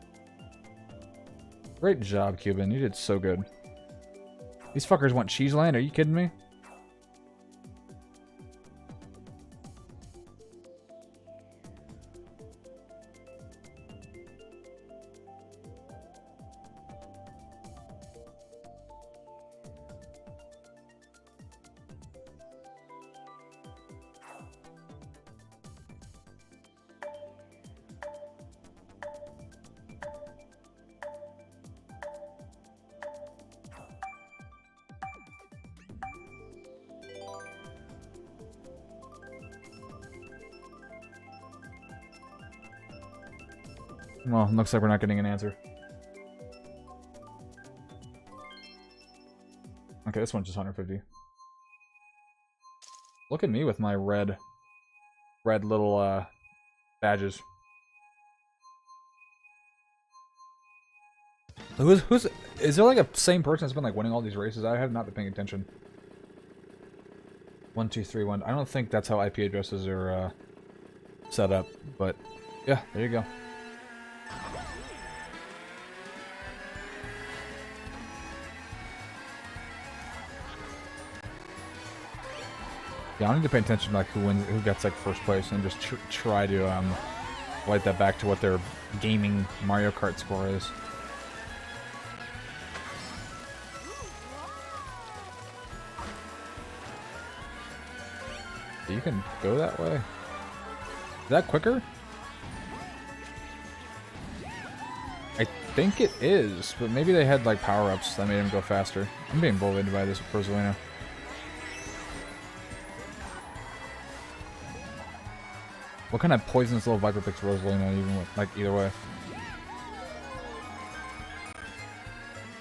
Great job, Cuban. You did so good. These fuckers want Cheeseland? Are you kidding me? Well, looks like we're not getting an answer. Okay, this one's just 150. Look at me with my red little badges. Is there like a same person that's been like winning all these races? I have not been paying attention. 1231. I don't think that's how IP addresses are set up, but yeah, there you go. Yeah, I need to pay attention to like who gets like first place, and just try to light that back to what their gaming Mario Kart score is. You can go that way. Is that quicker? I think it is, but maybe they had like power-ups that made him go faster. I'm being bullied by this Rosalina. What kind of poisonous little viper picks Rosalina even with, like, either way?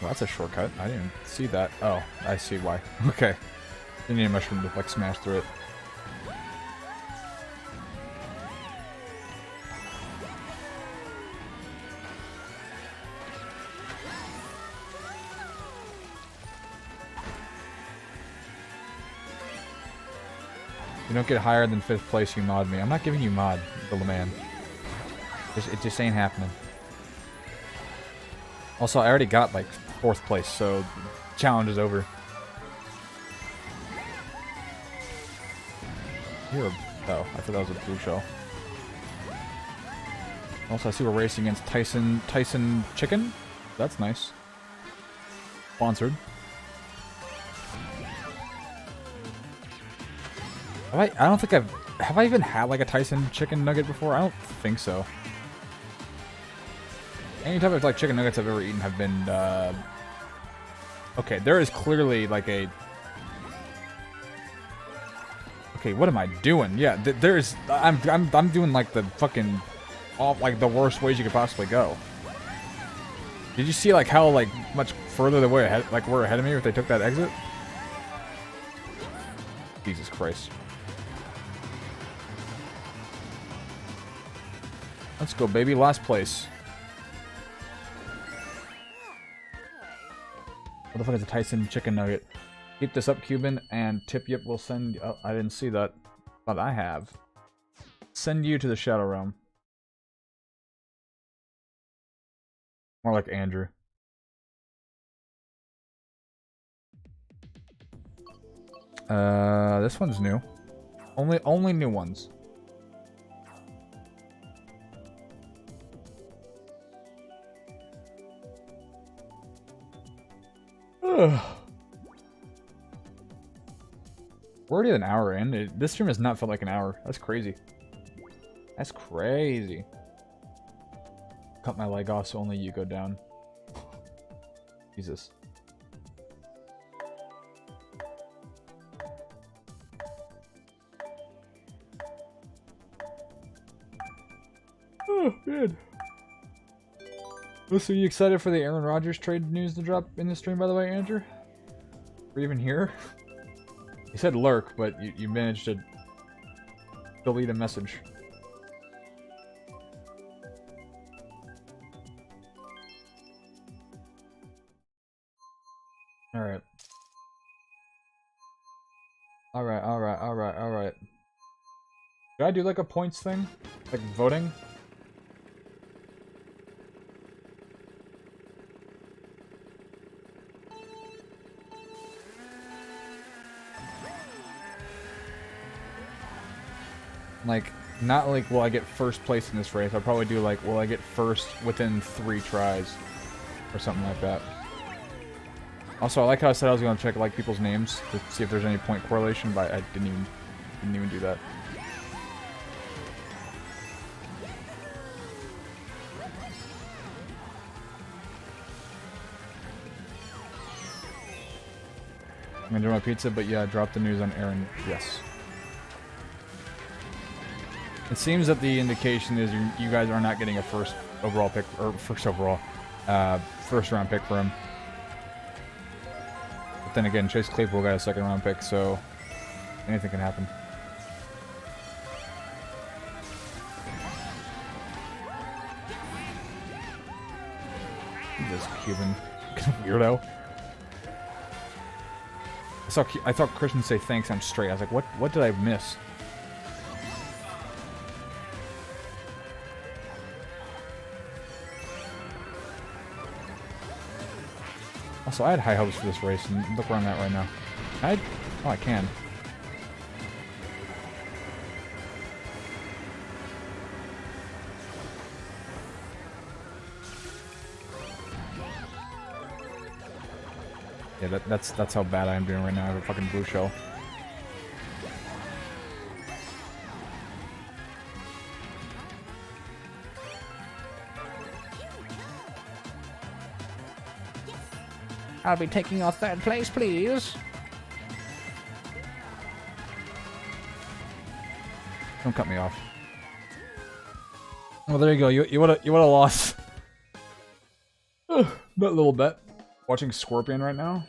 Well, that's a shortcut. I didn't even see that. Oh, I see why. Okay. You need a mushroom to, like, smash through it. You don't get higher than 5th place, you mod me. I'm not giving you mod, little man. It just ain't happening. Also, I already got, like, 4th place, so challenge is over. You're a... Oh, I thought that was a blue shell. Also, I see we're racing against Tyson Chicken. That's nice. Sponsored. I don't think have I even had like a Tyson chicken nugget before? I don't think so. Any type of like chicken nuggets I've ever eaten have been okay, there is clearly like a... Okay, what am I doing? Yeah, there's I'm doing like the fucking like the worst ways you could possibly go. Did you see like how like much further they were ahead, like we're ahead of me if they took that exit? Jesus Christ. Let's go, baby. Last place. What the fuck is a Tyson chicken nugget? Keep this up, Cuban, and Tippy will send... Oh, I didn't see that. But I have. Send you to the Shadow Realm. More like Andrew. This one's new. Only new ones. We're already an hour in. This stream has not felt like an hour. That's crazy. That's crazy. Cut my leg off so only you go down. Jesus. Oh, man. So, are you excited for the Aaron Rodgers trade news to drop in the stream, by the way, Andrew? Are you even here? You said lurk, but you managed to delete a message. Alright. Alright. Should I do like a points thing? Like voting? Like, not like, will I get first place in this race? I'll probably do like, will I get first within 3 tries? Or something like that. Also, I like how I said I was going to check like people's names to see if there's any point correlation, but I didn't even do that. I'm gonna do my pizza, but yeah, drop the news on Aaron. Yes. It seems that the indication is you guys are not getting a first overall pick, or first round pick for him. But then again, Chase Claypool got a second round pick, so anything can happen. This Cuban weirdo. I thought Christian say thanks. I'm straight. I was like, what did I miss? Also, I had high hopes for this race, and look where I'm at right now. Oh, I can. Yeah, that's how bad I am doing right now. I have a fucking blue shell. I'll be taking your third place, please. Don't cut me off. Well, there you go. You would've lost. That little bet. Watching Scorpion right now.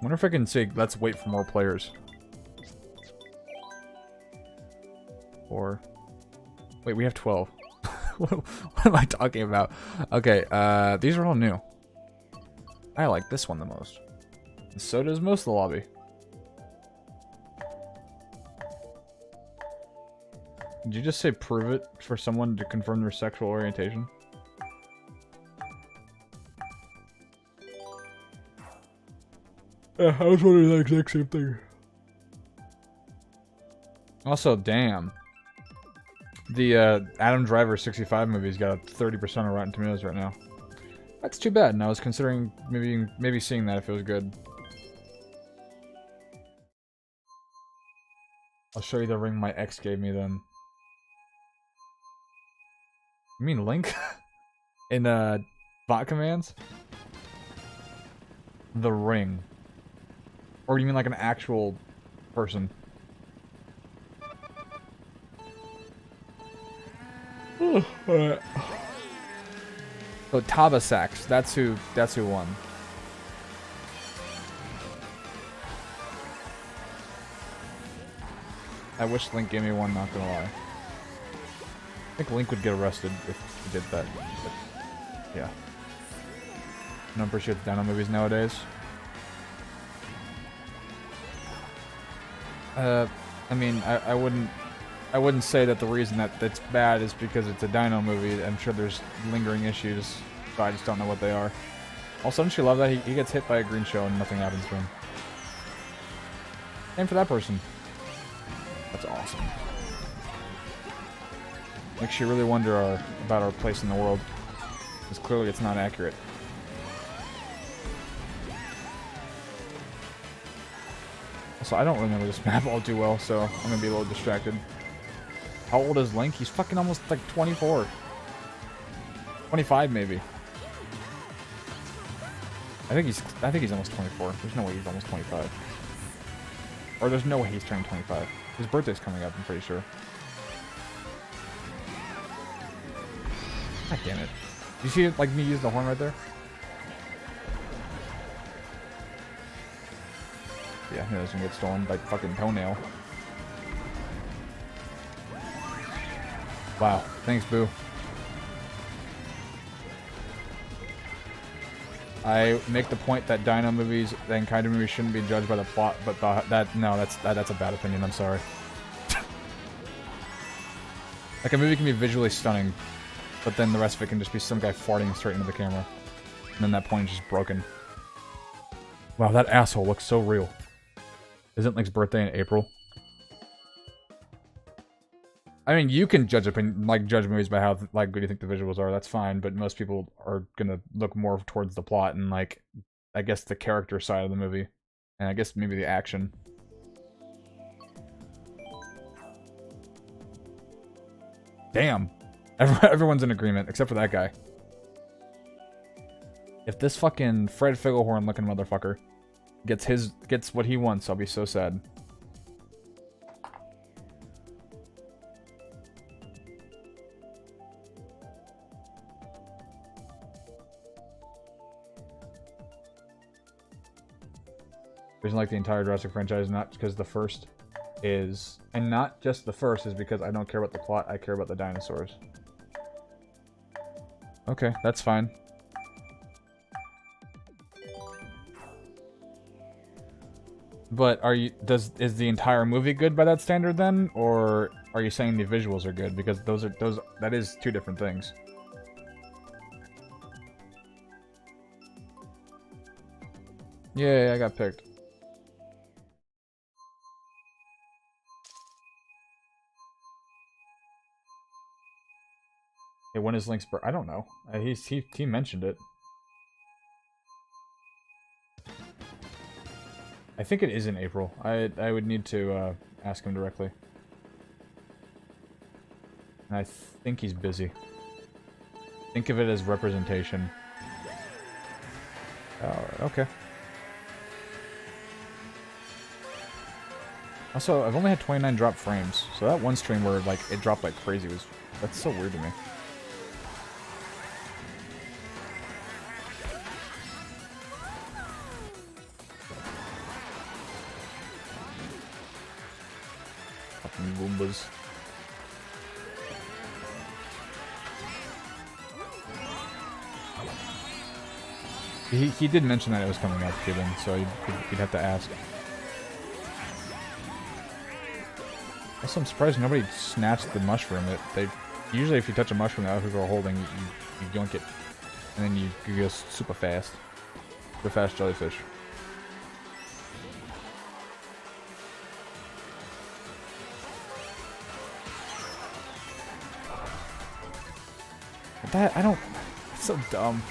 Wonder if I can say, let's wait for more players. Or... Wait, we have 12. What am I talking about? Okay, these are all new. I like this one the most. And so does most of the lobby. Did you just say prove it for someone to confirm their sexual orientation? I was wondering the exact same thing. Also, damn. The Adam Driver 65 movie's got a 30% on Rotten Tomatoes right now. That's too bad, and I was considering maybe seeing that if it was good. I'll show you the ring my ex gave me then. You mean Link? In bot commands? The ring. Or do you mean like an actual person? Alright. So Tabasax, that's who won. I wish Link gave me one, not gonna lie. I think Link would get arrested if he did that, but yeah. I don't appreciate the Dino movies nowadays. I mean, I wouldn't say that the reason that it's bad is because it's a Dino movie. I'm sure there's lingering issues, but I just don't know what they are. Also, don't you love that he gets hit by a green shell and nothing happens to him? Same for that person. That's awesome. Makes you really wonder about our place in the world, because clearly it's not accurate. Also, I don't remember this map all too well, so I'm gonna be a little distracted. How old is Link? He's fucking almost like 24. 25 maybe. I think he's almost 24. There's no way he's almost 25. Or there's no way he's turning 25. His birthday's coming up, I'm pretty sure. God damn it. You see it, like me use the horn right there? Yeah, he doesn't get stolen by fucking toenail. Wow, thanks, Boo. I make the point that dino movies and kind of movies shouldn't be judged by the plot, but that's a bad opinion. I'm sorry. Like a movie can be visually stunning, but then the rest of it can just be some guy farting straight into the camera, and then that point is just broken. Wow, that asshole looks so real. Isn't Link's birthday in April? I mean, you can judge judge movies by how good you think the visuals are. That's fine, but most people are gonna look more towards the plot and I guess the character side of the movie, and I guess maybe the action. Damn, everyone's in agreement except for that guy. If this fucking Fred Figglehorn looking motherfucker gets what he wants, I'll be so sad. Reason like the entire Jurassic franchise, not because the first is, and not just the first, is because I don't care about the plot, I care about the dinosaurs. Okay, that's fine. But is the entire movie good by that standard then, or are you saying the visuals are good? Because that is two different things. Yay, I got picked. Hey, when is Link's birthday? I don't know. He mentioned it. I think it is in April. I would need to ask him directly. And I think he's busy. Think of it as representation. Alright, okay. Also, I've only had 29 drop frames, so that one stream where it dropped like crazy that's so weird to me. Fucking Goombas. He did mention that it was coming up, Gibbon, so you'd have to ask. Also, I'm surprised nobody snatched the mushroom. Usually if you touch a mushroom that other people are holding, you yoink it, and then you go super fast. Super fast jellyfish. That, I don't... It's so dumb.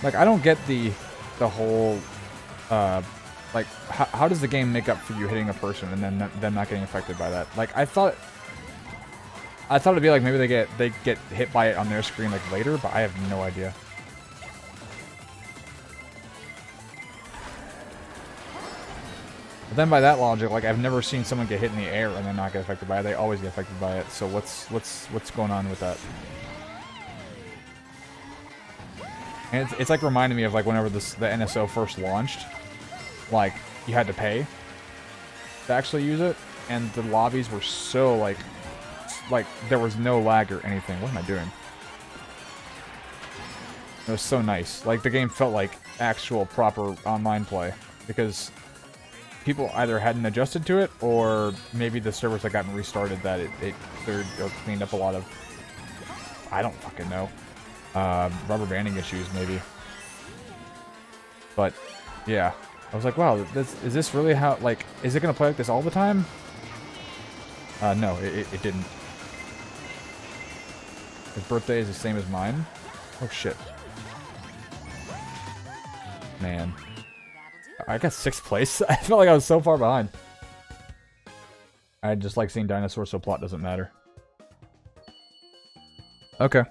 Like, I don't get the whole, like, how does the game make up for you hitting a person and then them not getting affected by that? Like, I thought it'd be like maybe they get hit by it on their screen like later, but I have no idea. But then by that logic, like, I've never seen someone get hit in the air and then not get affected by it. They always get affected by it. So what's going on with that? And it's like reminding me of like whenever the NSO first launched, like you had to pay to actually use it, and the lobbies were so like there was no lag or anything. What am I doing? It was so nice. Like the game felt like actual proper online play because people either hadn't adjusted to it or maybe the servers had gotten restarted that it cleared or cleaned up a lot of, I don't fucking know. Rubber banding issues, maybe. But, yeah. I was like, wow, is this really how, like, is it going to play like this all the time? No, it didn't. His birthday is the same as mine? Oh, shit. Man. I got 6th place. I felt like I was so far behind. I just like seeing dinosaurs, so plot doesn't matter. Okay.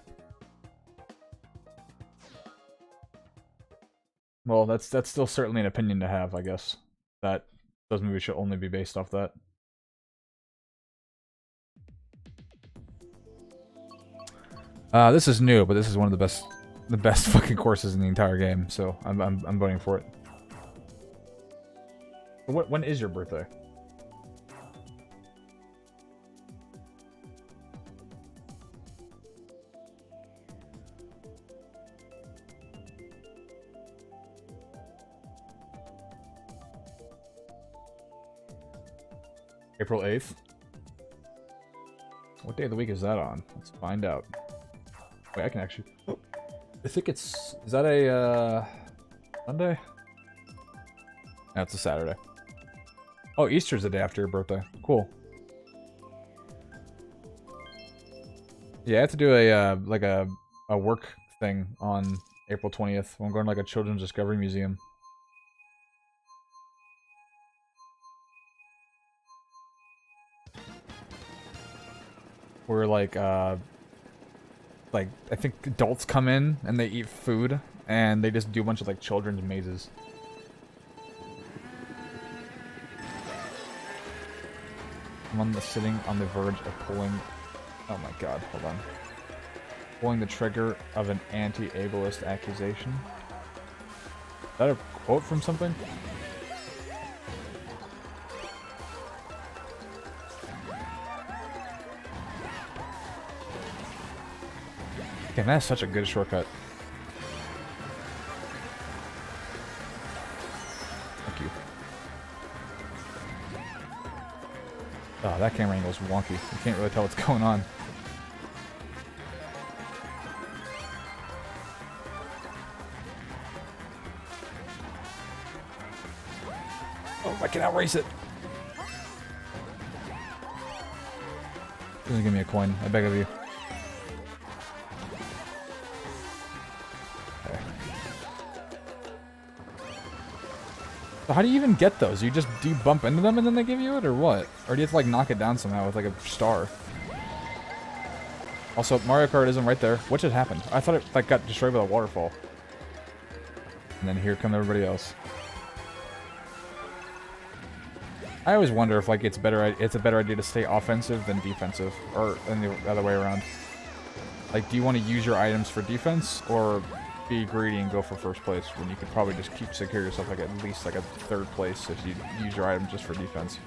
Well, that's still certainly an opinion to have, I guess. That those movies should only be based off that. This is new, but this is one of the best fucking courses in the entire game, so I'm voting for it. When is your birthday? April 8th? What day of the week is that on? Let's find out. Wait, I can actually... I think it's... Is that a, Sunday? No, it's a Saturday. Oh, Easter's the day after your birthday. Cool. Yeah, I have to do a, like a work thing on April 20th. I'm going to, like, a Children's Discovery Museum. Where, like, I think adults come in and they eat food, and they just do a bunch of, like, children's mazes. I'm sitting on the verge of pulling... Oh my god, hold on. Pulling the trigger of an anti-ableist accusation. Is that a quote from something? Damn, that's such a good shortcut. Thank you. Oh, that camera angle is wonky. You can't really tell what's going on. Oh, I can outrace it. Please give me a coin. I beg of you. So how do you even get those? Do you bump into them and then they give you it, or what? Or do you have to like knock it down somehow with like a star? Also, Mario Kart isn't right there. What just happened? I thought it like got destroyed by the waterfall. And then here come everybody else. I always wonder if like it's a better idea to stay offensive than defensive, or than the other way around. Like, do you want to use your items for defense, or be greedy and go for first place when you could probably just secure yourself like at least like a third place if you use your items just for defense?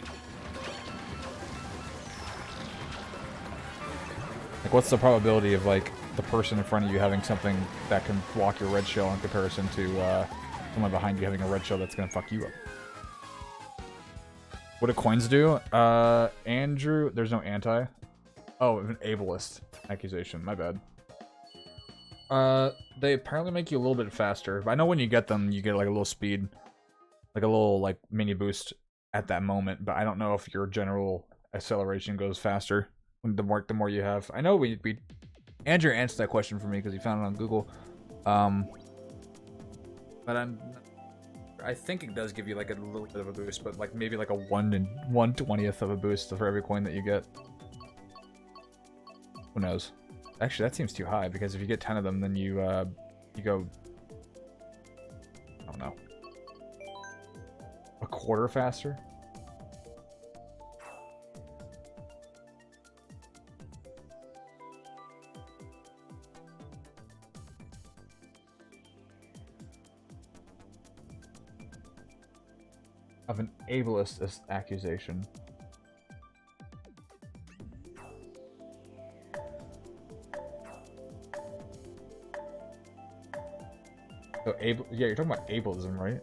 Like, what's the probability of like the person in front of you having something that can block your red shell in comparison to someone behind you having a red shell that's gonna fuck you up? What do coins do? Andrew, there's no anti. Oh, an ableist accusation, my bad. They apparently make you a little bit faster. I know when you get them, you get like a little speed, like a little like mini boost at that moment. But I don't know if your general acceleration goes faster the more you have. I know we Andrew answered that question for me because he found it on Google. But I think it does give you like a little bit of a boost, but like maybe like a 1/20th of a boost for every coin that you get. Who knows? Actually, that seems too high, because if you get 10 of them, then you go... I don't know. A quarter faster? Of an ableist accusation. So yeah, you're talking about ableism, right?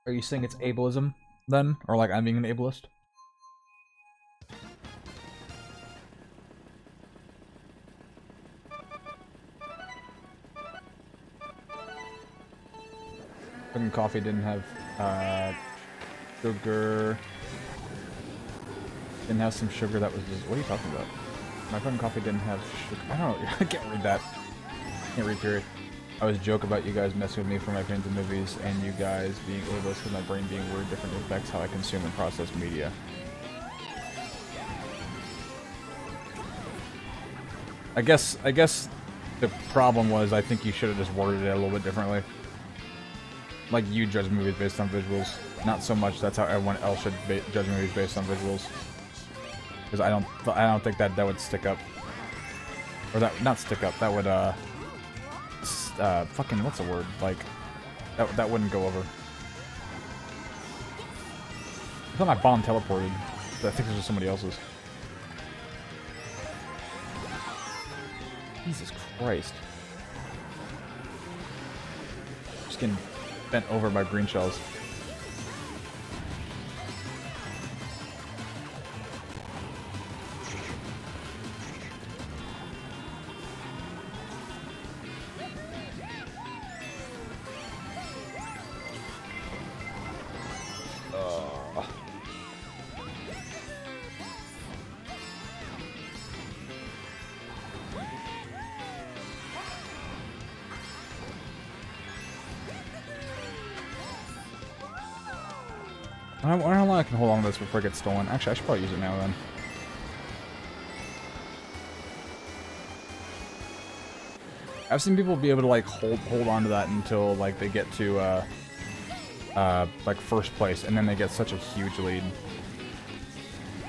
Are you saying it's ableism, then? Or like I'm being an ableist? Fucking coffee didn't have, sugar. Didn't have some sugar that was just... What are you talking about? My fucking coffee didn't have sugar. I don't know. I can't read that. Can't read period. I always joke about you guys messing with me for my opinions of movies, and you guys being ableist with my brain being weird different affects how I consume and process media. I guess The problem was, I think you should have just worded it a little bit differently. Like, you judge movies based on visuals. Not so much that's how everyone else should judge movies based on visuals. Because I don't think that would stick up. Or that, not stick up, that would, fucking, what's the word? Like, that wouldn't go over. I thought my bomb teleported. But I think this was somebody else's. Jesus Christ. Just getting bent over by green shells. I wonder how long I can hold on to this before it gets stolen. Actually, I should probably use it now then. I've seen people be able to like hold on to that until like they get to like first place, and then they get such a huge lead.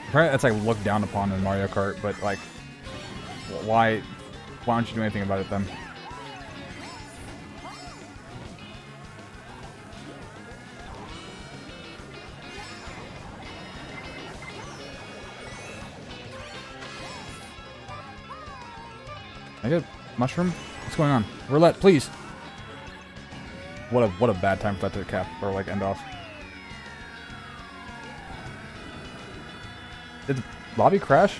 Apparently that's like looked down upon in Mario Kart, but like why don't you do anything about it then? I get mushroom? What's going on? Roulette, please. What a bad time for that to cap or like end off. Did the lobby crash?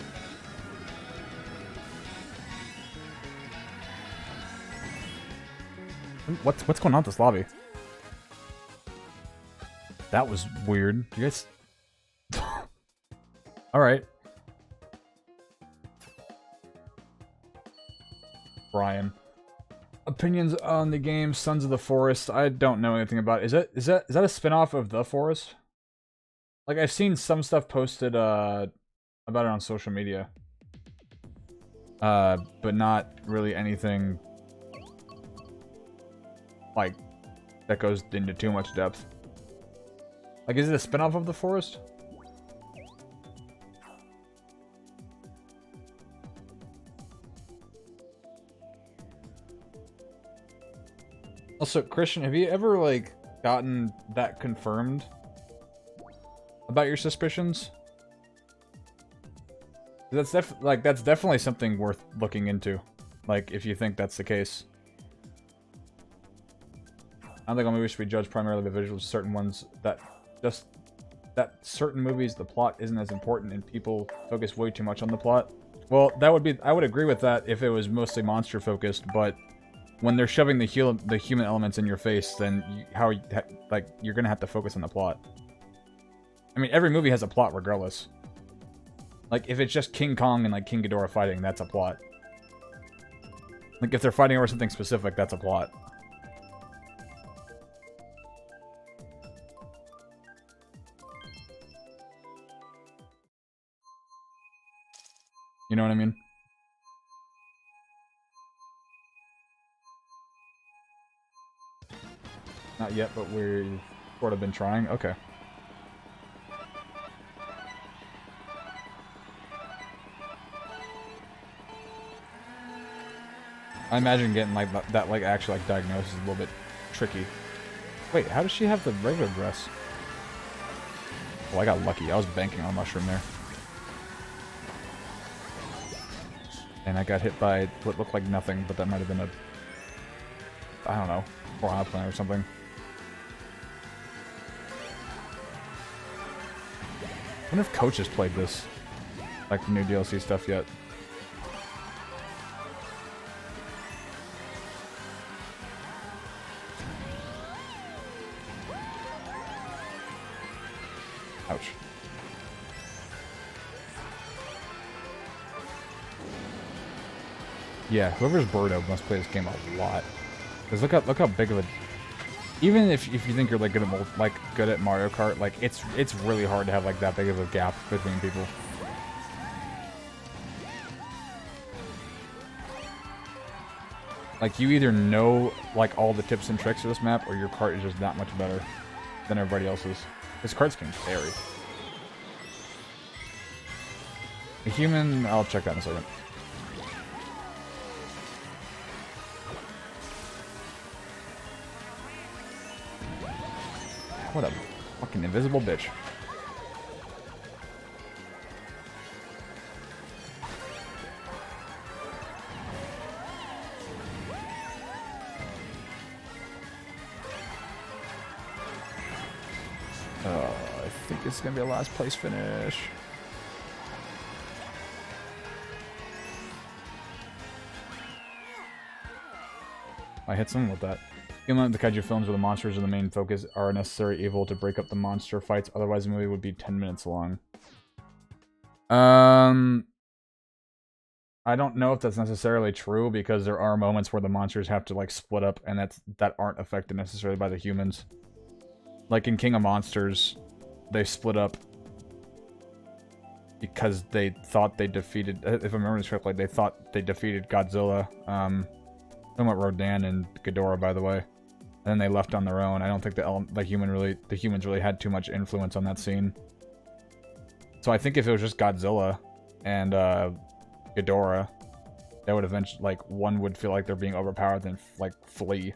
What's going on with this lobby? That was weird. You guys. All right. Brian. Opinions on the game Sons of the Forest. I don't know anything about it. Is that a spin-off of The Forest? Like, I've seen some stuff posted about it on social media. But not really anything like that goes into too much depth. Like, is it a spin-off of The Forest? Also, Christian, have you ever, like, gotten that confirmed about your suspicions? That's definitely something worth looking into. Like, if you think that's the case. I don't think all movies should be judged primarily by visuals. Certain ones that certain movies, the plot isn't as important and people focus way too much on the plot. Well, I would agree with that if it was mostly monster focused, but when they're shoving the human elements in your face, then you're gonna have to focus on the plot. I mean, every movie has a plot regardless. Like, if it's just King Kong and like King Ghidorah fighting, that's a plot. Like, if they're fighting over something specific, that's a plot. You know what I mean? Not yet, but we've sort of been trying. Okay. I imagine getting like that like actual like diagnosis is a little bit tricky. Wait, how does she have the regular dress? Well, I got lucky. I was banking on a mushroom there. And I got hit by what looked like nothing, but that might have been a, I don't know, piranha plant or something. I wonder if Coach has played this, like the new DLC stuff yet. Ouch. Yeah, whoever's Birdo must play this game a lot. Cause look how big of a. Even if you think you're like good at Mario Kart, like it's really hard to have like that big of a gap between people. Like, you either know, like, all the tips and tricks of this map, or your cart is just that much better than everybody else's. This cart's can carry. A human, I'll check that in a second. What a fucking invisible bitch. I think it's gonna be a last place finish. I hit someone with that. Even though the kaiju films where the monsters are the main focus are a necessary evil to break up the monster fights, otherwise the movie would be 10 minutes long. I don't know if that's necessarily true, because there are moments where the monsters have to, like, split up, and that aren't affected necessarily by the humans. Like in King of Monsters, they split up because they thought they defeated, if I remember this correctly, they thought they defeated Godzilla. Talking about Rodan and Ghidorah, by the way. And then they left on their own. I don't think the humans really had too much influence on that scene. So I think if it was just Godzilla and Ghidorah, that would eventually, like, one would feel like they're being overpowered, then like flee.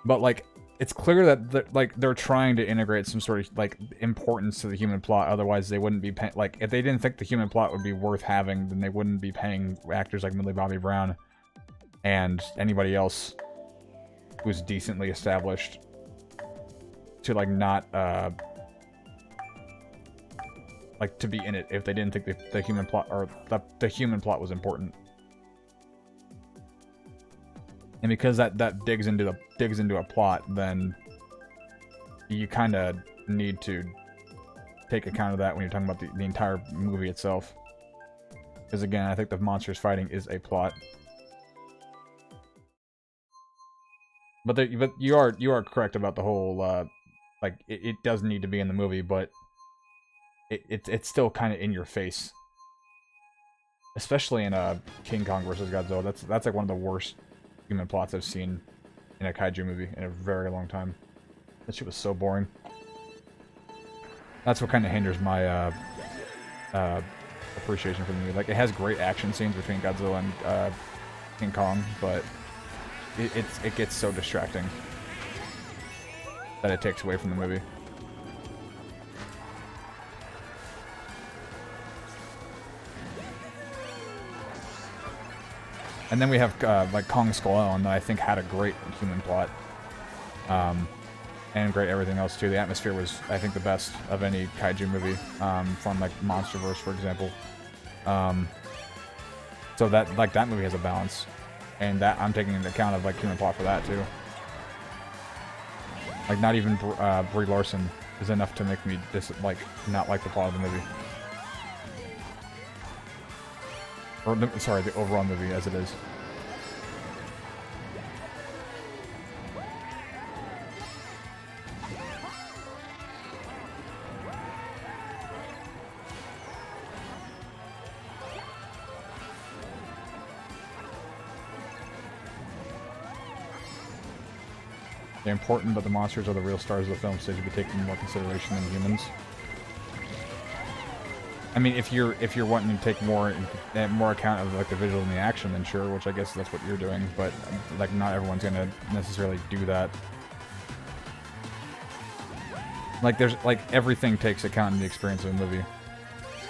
But like, it's clear that they're trying to integrate some sort of, like, importance to the human plot. Otherwise, they wouldn't be paying. Like, if they didn't think the human plot would be worth having, then they wouldn't be paying actors like Millie Bobby Brown and anybody else who's decently established to, like, not like, to be in it if they didn't think the human plot, or the human plot, was important. And because that digs into a plot, then you kind of need to take account of that when you're talking about the entire movie itself. Because again, I think the monsters fighting is a plot. But you are correct about the whole like, it does need to be in the movie, but it's still kind of in your face. Especially in King Kong versus Godzilla. That's like one of the worst human plots I've seen in a kaiju movie in a very long time. That shit was so boring. That's what kind of hinders my appreciation for the movie. Like, it has great action scenes between Godzilla and King Kong, but it gets so distracting that it takes away from the movie. And then we have, like, Kong Skull Island, that I think had a great human plot. And great everything else, too. The atmosphere was, I think, the best of any kaiju movie, from, like, Monsterverse, for example. So that movie has a balance. And that, I'm taking into account of, like, human plot for that, too. Like, not even Brie Larson is enough to make me, not like the plot of the movie. Or, sorry, the overall movie as it is. They're important, but the monsters are the real stars of the film, so they should be taken more consideration than humans. I mean, if you're wanting to take more account of, like, the visual and the action, then sure, which I guess that's what you're doing. But, like, not everyone's gonna necessarily do that. Like, there's, like, everything takes account in the experience of a movie,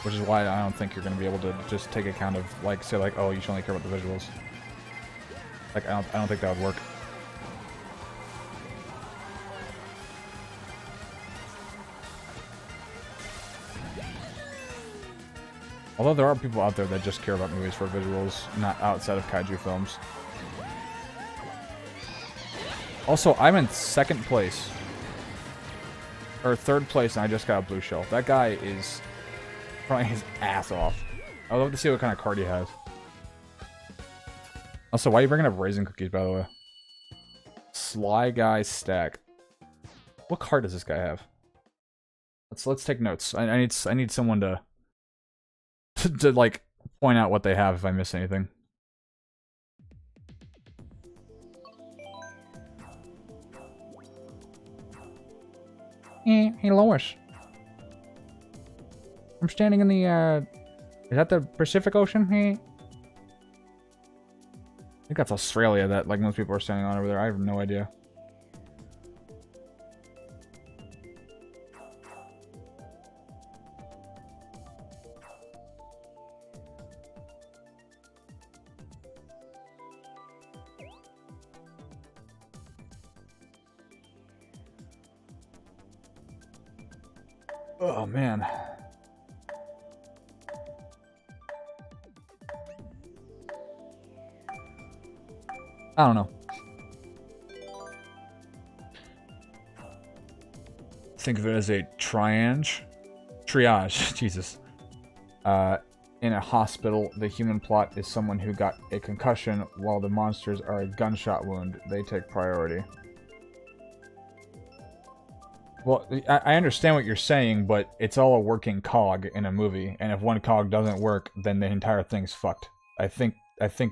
which is why I don't think you're gonna be able to just take account of, like, say, like, oh, you should only care about the visuals. Like, I don't think that would work. Although there are people out there that just care about movies for visuals, not outside of kaiju films. Also, I'm in second place. Or third place, and I just got a blue shell. That guy is trying his ass off. I'd love to see what kind of card he has. Also, why are you bringing up raisin cookies, by the way? Sly Guy Stack. What card does this guy have? Let's take notes. I need someone to like, point out what they have if I miss anything. Hey, Lois. I'm standing in the, is that the Pacific Ocean? Hey. I think that's Australia that, like, most people are standing on over there. I have no idea. Oh, man. I don't know. Think of it as a triage. Triage, Jesus. In a hospital, the human plot is someone who got a concussion, while the monsters are a gunshot wound. They take priority. Well, I understand what you're saying, but it's all a working cog in a movie, and if one cog doesn't work, then the entire thing's fucked. I think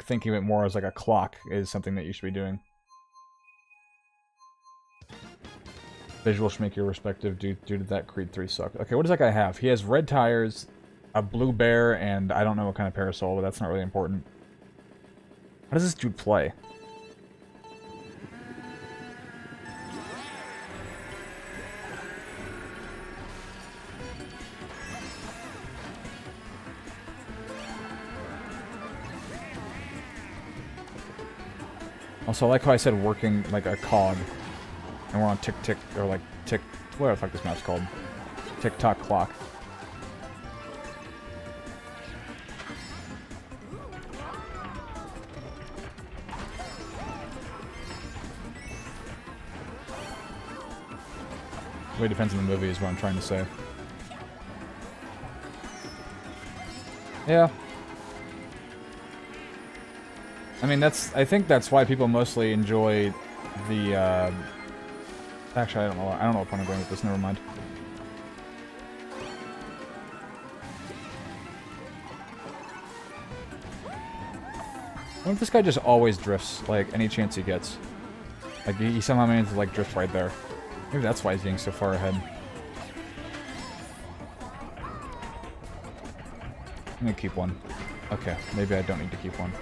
thinking of it more as like a clock is something that you should be doing. Visuals should make your respective due to that Creed 3 suck. Okay, what does that guy have? He has red tires, a blue bear, and I don't know what kind of parasol, but that's not really important. How does this dude play? Also, I like how I said working like a cog. And we're on tick-tick, or like tick... What the fuck this map's called? Tick-tock clock. Really depends on the movie is what I'm trying to say. Yeah. I mean, I think that's why people mostly enjoy the, Actually, I don't know what point I'm going with this, never mind. What if this guy just always drifts, like, any chance he gets? Like, he somehow manages to, like, drift right there. Maybe that's why he's being so far ahead. I'm gonna keep one. Okay, maybe I don't need to keep one.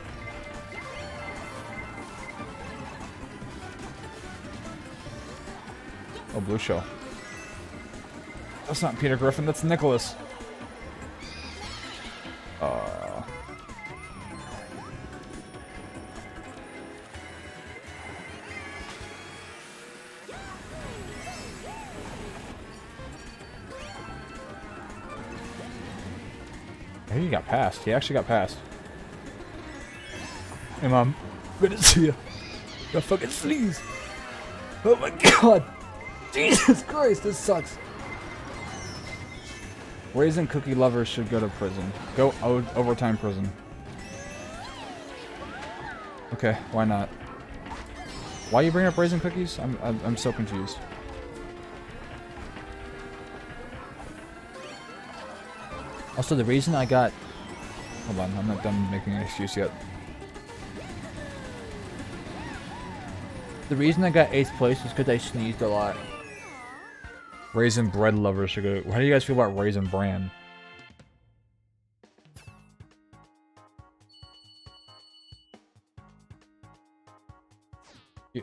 Oh, blue shell. That's not Peter Griffin, that's Nicholas. He got past. He actually got past. Hey, Mom. Good to see you. You're fucking sleaze. Oh my god. Jesus Christ, this sucks. Raisin cookie lovers should go to prison. Go overtime prison. Okay, why not? Why you bring up raisin cookies? I'm so confused. Also, the reason I got... Hold on, I'm not done making an excuse yet. The reason I got 8th place was because I sneezed a lot. Raisin bread lovers should go... How do you guys feel about Raisin Bran?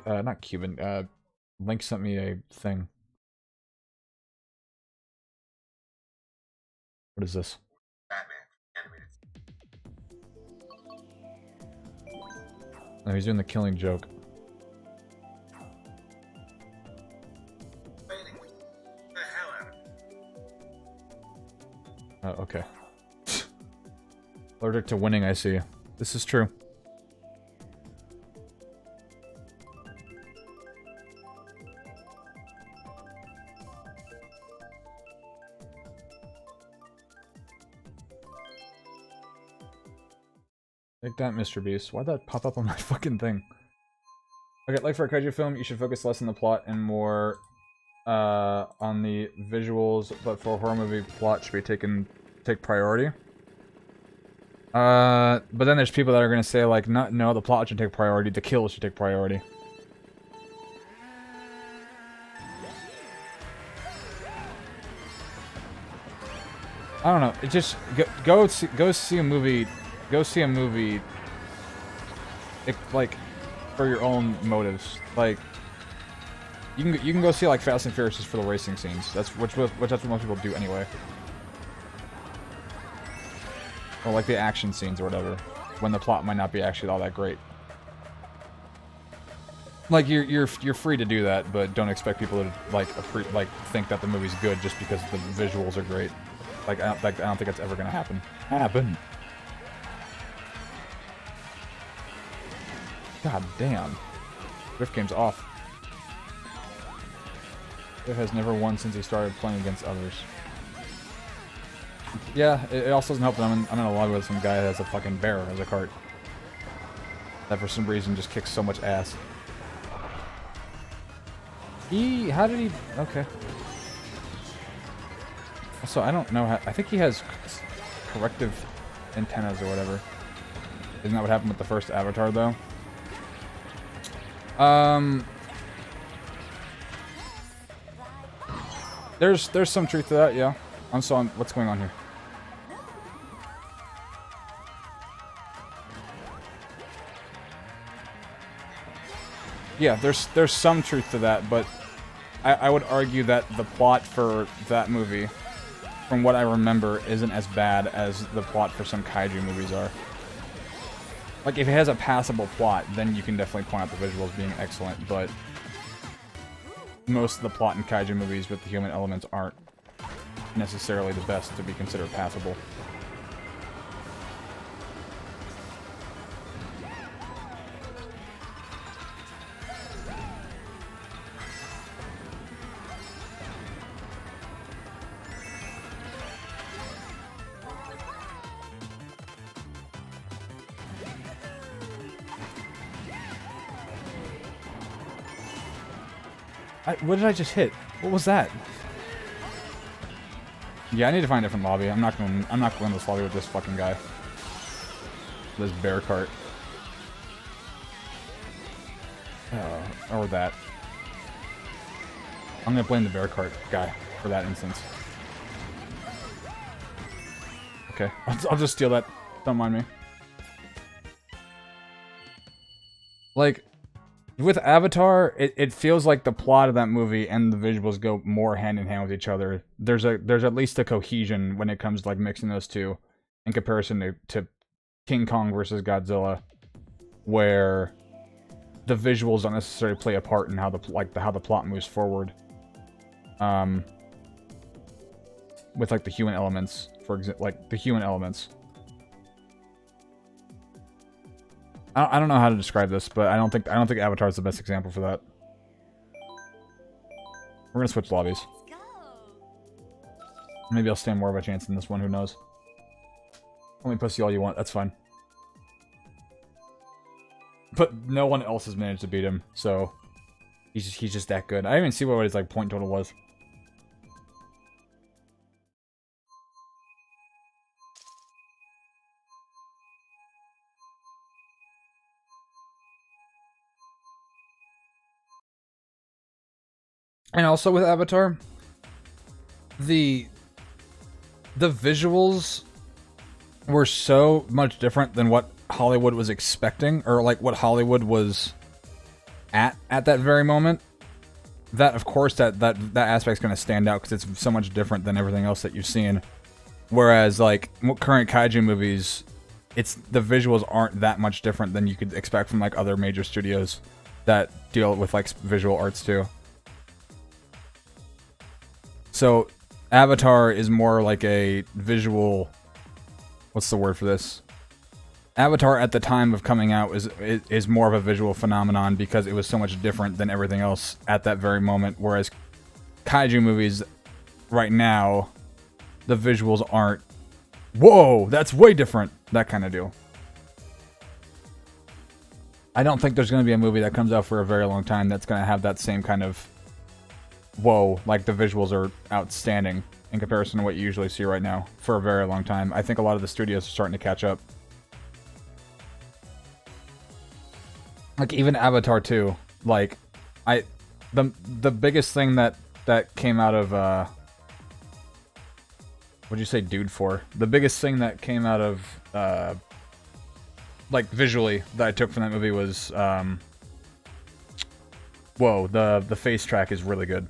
Not Cuban. Link sent me a thing. What is this? Oh, he's doing the killing joke. Oh, okay. Allergic to winning, I see. This is true. Take that, Mr. Beast. Why'd that pop up on my fucking thing? Okay, like for a kaiju film, you should focus less on the plot and more on the visuals, but for a horror movie, plot should be take priority. But then there's people that are gonna say like, no, the plot should take priority, the kills should take priority. I don't know. It just go see a movie. Go see a movie. Like for your own motives. Like you can go see like Fast and Furious just for the racing scenes. That's that's what most people do anyway. Or like the action scenes or whatever, when the plot might not be actually all that great. Like you're free to do that, but don't expect people to like think that the movie's good just because the visuals are great. Like I don't think it's ever gonna happen. God damn. Drift game's off. It has never won since he started playing against others. Yeah, it also doesn't help that I'm in a lobby with some guy that has a fucking bear as a cart. That for some reason just kicks so much ass. How did he... Okay. Also, I don't know how... I think he has corrective antennas or whatever. Isn't that what happened with the first Avatar, though? There's some truth to that, yeah. What's going on here? Yeah, there's some truth to that, but I would argue that the plot for that movie, from what I remember, isn't as bad as the plot for some kaiju movies are. Like, if it has a passable plot, then you can definitely point out the visuals being excellent, but most of the plot in kaiju movies with the human elements aren't necessarily the best to be considered passable. What did I just hit? What was that? Yeah, I need to find a different lobby. I'm not going to this lobby with this fucking guy. This bear cart. Or that. I'm gonna blame the bear cart guy for that instance. Okay, I'll just steal that. Don't mind me. Like, with Avatar, it feels like the plot of that movie and the visuals go more hand in hand with each other. There's at least a cohesion when it comes to like mixing those two, in comparison to King Kong versus Godzilla, where the visuals don't necessarily play a part in how the plot moves forward. With like the human elements, for example, like the human elements. I don't know how to describe this, but I don't think Avatar is the best example for that. We're gonna switch lobbies. Maybe I'll stand more of a chance in this one. Who knows? Only pussy all you want. That's fine. But no one else has managed to beat him, so he's just that good. I didn't even see what his like point total was. And also with Avatar, the visuals were so much different than what Hollywood was expecting, or like what Hollywood was at that very moment, that of course that aspect's going to stand out because it's so much different than everything else that you've seen. Whereas like current kaiju movies, the visuals aren't that much different than you could expect from like other major studios that deal with like visual arts too. So Avatar is more like a visual, what's the word for this? Avatar at the time of coming out is more of a visual phenomenon because it was so much different than everything else at that very moment, whereas kaiju movies right now, the visuals aren't, whoa, that's way different, that kind of deal. I don't think there's going to be a movie that comes out for a very long time that's going to have that same kind of, whoa, like the visuals are outstanding in comparison to what you usually see right now for a very long time. I think a lot of the studios are starting to catch up. Like even Avatar 2, like the biggest thing that came out of What'd you say dude for? The biggest thing that came out of, like, visually, that I took from that movie was, whoa, the face track is really good.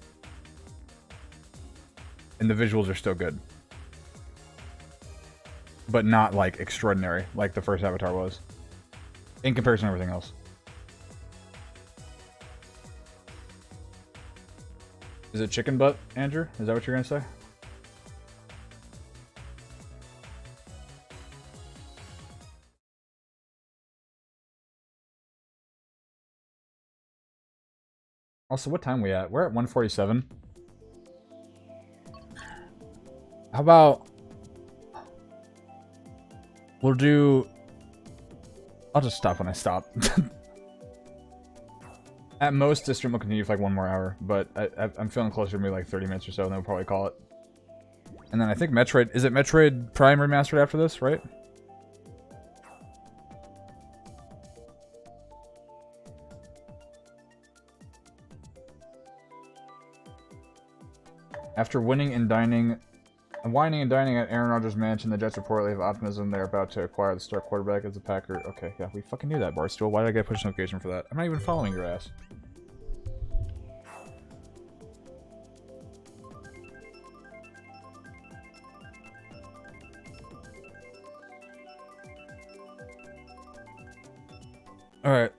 And the visuals are still good. But not, like, extraordinary, like the first Avatar was. In comparison to everything else. Is it chicken butt, Andrew? Is that what you're gonna say? Also, what time are we at? We're at 1:47. How about... We'll do... I'll just stop when I stop. At most, this stream will continue for like 1 more hour, but I'm feeling closer to maybe like 30 minutes or so, and then we'll probably call it. And then I think Metroid... Is it Metroid Prime Remastered after this, right? After wining and dining at Aaron Rodgers' mansion, the Jets reportedly have optimism they're about to acquire the star quarterback as a Packer. Okay, yeah, we fucking knew that, Barstool. Why did I get a push notification for that? I'm not even following your ass. Alright.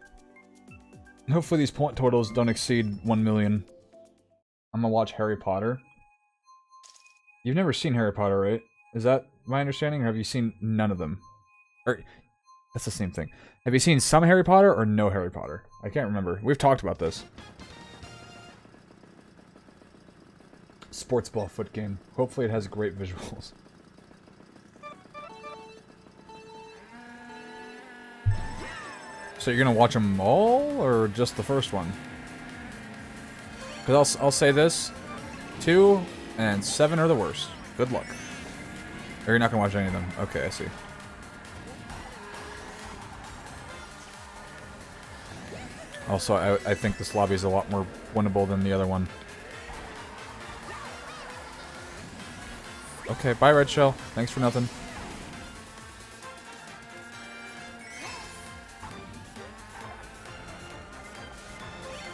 Hopefully these point totals don't exceed 1 million. I'm gonna watch Harry Potter. You've never seen Harry Potter, right? Is that my understanding, or have you seen none of them? Or, that's the same thing. Have you seen some Harry Potter, or no Harry Potter? I can't remember. We've talked about this. Sports ball foot game. Hopefully it has great visuals. So you're gonna watch them all, or just the first one? Because I'll say this. 2 and 7 are the worst. Good luck. Or you're not gonna watch any of them. Okay, I see. Also, I think this lobby is a lot more winnable than the other one. Okay, bye Red Shell. Thanks for nothing.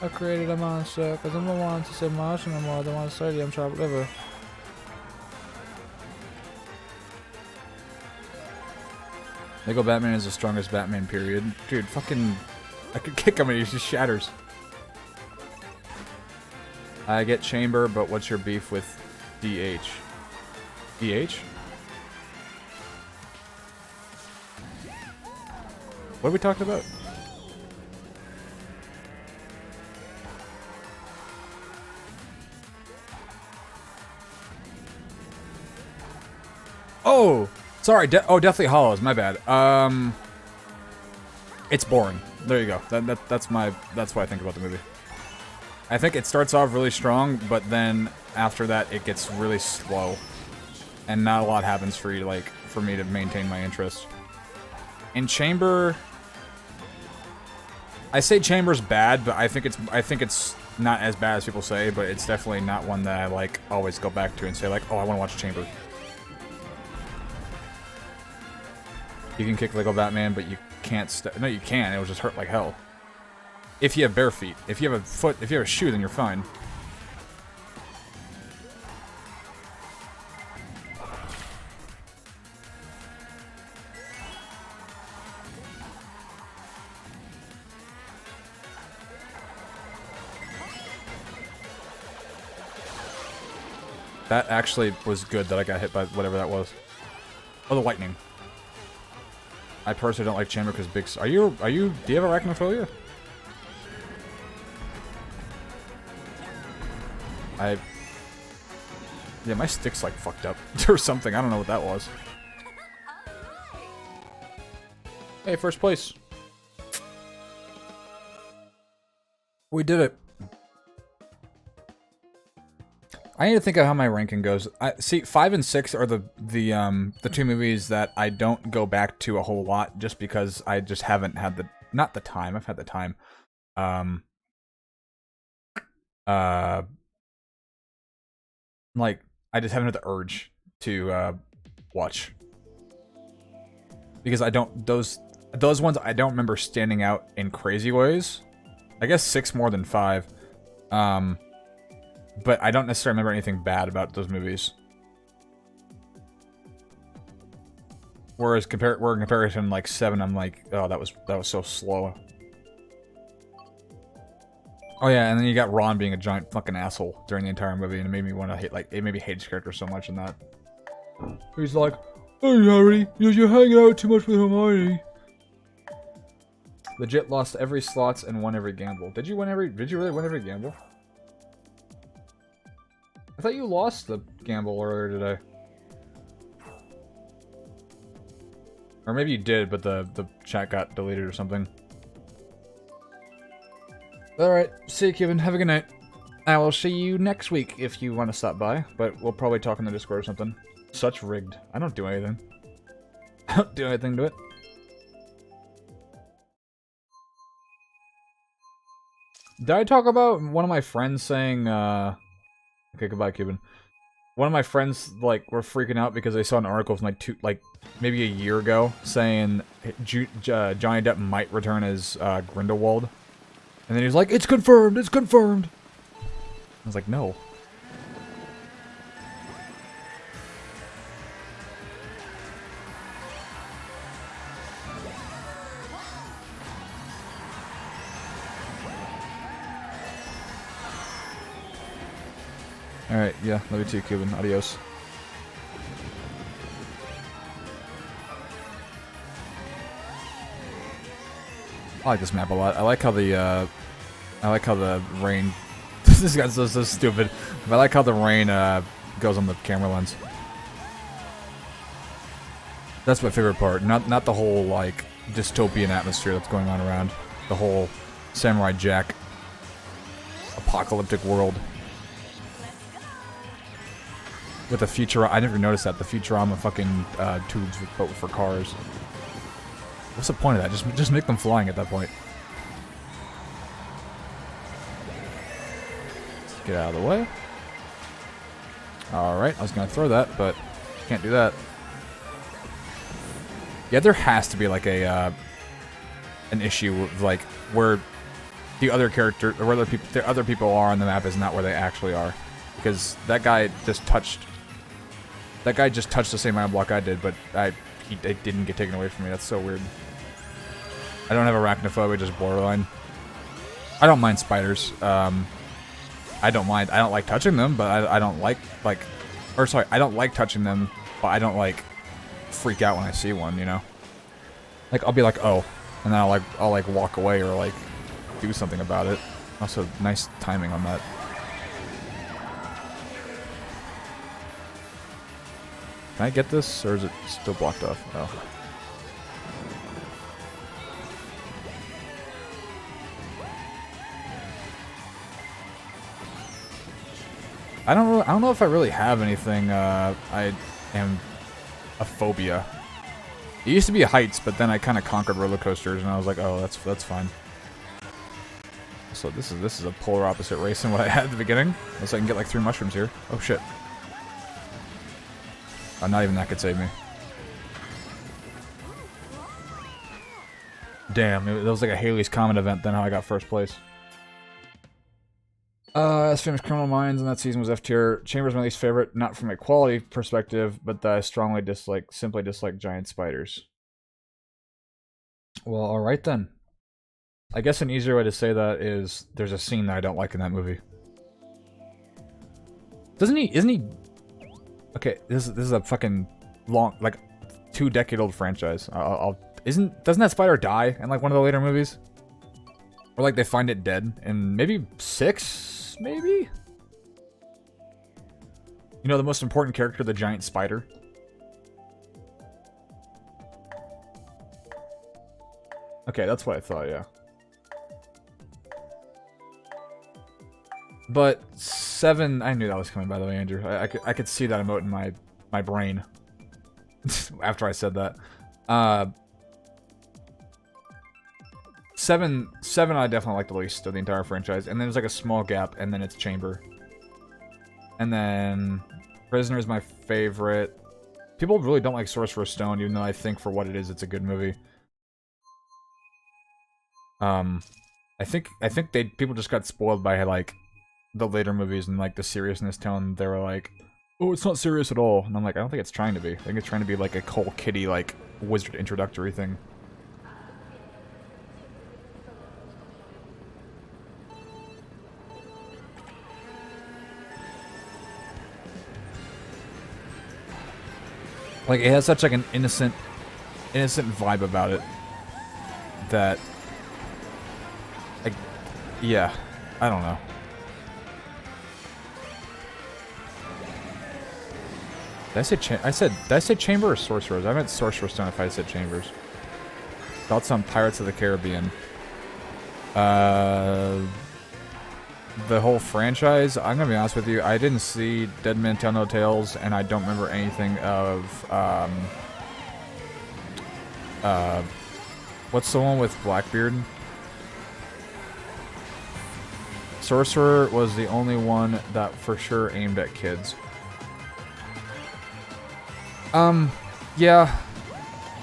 I created a monster because I'm the one to say monster no more than one sodium chopped liver. Lego Batman is the strongest Batman, period. Dude, fucking... I could kick him and he just shatters. I get Chamber, but what's your beef with DH? DH? What are we talking about? Oh! Sorry, Deathly Hollows, my bad. It's boring. There you go. That's what I think about the movie. I think it starts off really strong, but then after that it gets really slow. And not a lot happens for you to, for me to maintain my interest. In Chamber, I say Chamber's bad, but I think it's not as bad as people say, but it's definitely not one that I always go back to and say oh, I want to watch Chamber. You can kick Lego Batman, but you can't no, you can. It'll just hurt like hell. If you have bare feet. If you have a shoe, then you're fine. That actually was good that I got hit by whatever that was. Oh, the lightning. I personally don't like Chamber because do you have arachnophobia? Yeah, my stick's fucked up or something. I don't know what that was. Hey, first place. We did it. I need to think of how my ranking goes. See, 5 and 6 are the 2 movies that I don't go back to a whole lot, just because I just haven't had not the time. I've had the time. I just haven't had the urge to watch. Because I don't... Those ones I don't remember standing out in crazy ways. I guess 6 more than 5. But I don't necessarily remember anything bad about those movies. Whereas in comparison, like 7, I'm like, oh, that was so slow. Oh yeah, and then you got Ron being a giant fucking asshole during the entire movie, and it made me want to hate, like, it made me hate his character so much in that. He's like, "Hey Harry, you're hanging out too much with Hermione." Legit lost every slots and won every gamble. Did you really win every gamble? I thought you lost the gamble earlier today. Or maybe you did, but the chat got deleted or something. Alright, see you, Kevin. Have a good night. I will see you next week if you want to stop by, but we'll probably talk in the Discord or something. Such rigged. I don't do anything. I don't do anything to it. Did I talk about one of my friends saying, okay, goodbye, Cuban. One of my friends, like, were freaking out because they saw an article from, like, maybe a year ago saying Johnny Depp might return as, Grindelwald. And then he was like, "It's confirmed! It's confirmed!" I was like, no. Alright, yeah, love you too, Cuban. Adios. I like this map a lot. I like how the rain... This guy's so stupid. But I like how the rain goes on the camera lens. That's my favorite part. Not the whole, like, dystopian atmosphere that's going on around. The whole Samurai Jack apocalyptic world. With the Futurama... I never noticed that. The Futurama fucking tubes for cars. What's the point of that? Just make them flying at that point. Let's get out of the way. Alright, I was gonna throw that, but can't do that. Yeah, there has to be like a an issue with, like, where the other character or where the other people are on the map is not where they actually are. Because that guy just touched the same iron block I did, but it didn't get taken away from me. That's so weird. I don't have arachnophobia, just borderline. I don't mind spiders. I don't like touching them, but I don't like, or sorry, I don't like touching them, but I don't, like, freak out when I see one, you know? Like, I'll be like, oh, and then I'll walk away or, like, do something about it. Also, nice timing on that. Can I get this, or is it still blocked off? Oh. I don't know if I really have anything. I am a phobia. It used to be heights, but then I kind of conquered roller coasters, and I was like, oh, that's fine. So this is a polar opposite race than what I had at the beginning. Unless I can get like 3 mushrooms here. Oh shit. Oh, not even that could save me. Damn, that was like a Haley's Comet event, then how I got first place. As famous Criminal Minds in that season was F tier. Chamber's my least favorite, not from a quality perspective, but I strongly simply dislike giant spiders. Well, alright then. I guess an easier way to say that is there's a scene that I don't like in that movie. Isn't he... Okay, this is a fucking long, like, 2-decade-old franchise. Doesn't that spider die in, like, one of the later movies? Or, like, they find it dead in maybe 6, maybe? You know, the most important character, the giant spider? Okay, that's what I thought, yeah. But 7, I knew that was coming, by the way, Andrew. I could see that emote in my brain after I said that. 7 I definitely like the least of the entire franchise, and then there's like a small gap, and then it's Chamber, and then Prisoner is my favorite. People really don't like Sorcerer's Stone, even though I think for what it is, it's a good movie. I think people just got spoiled by like the later movies and like the seriousness tone. They were like, "Oh, it's not serious at all," and I'm like, I don't think it's trying to be. I think it's trying to be like a Cole Kitty like wizard introductory thing. Like, it has such, like, an innocent vibe about it that, like, yeah, I don't know. Did I say Chamber or Sorcerers? I meant Sorcerer's Stone if I said Chambers. Thoughts on Pirates of the Caribbean? The whole franchise, I'm gonna be honest with you, I didn't see Dead Man Tell No Tales, and I don't remember anything of, what's the one with Blackbeard? Sorcerer was the only one that for sure aimed at kids. Yeah.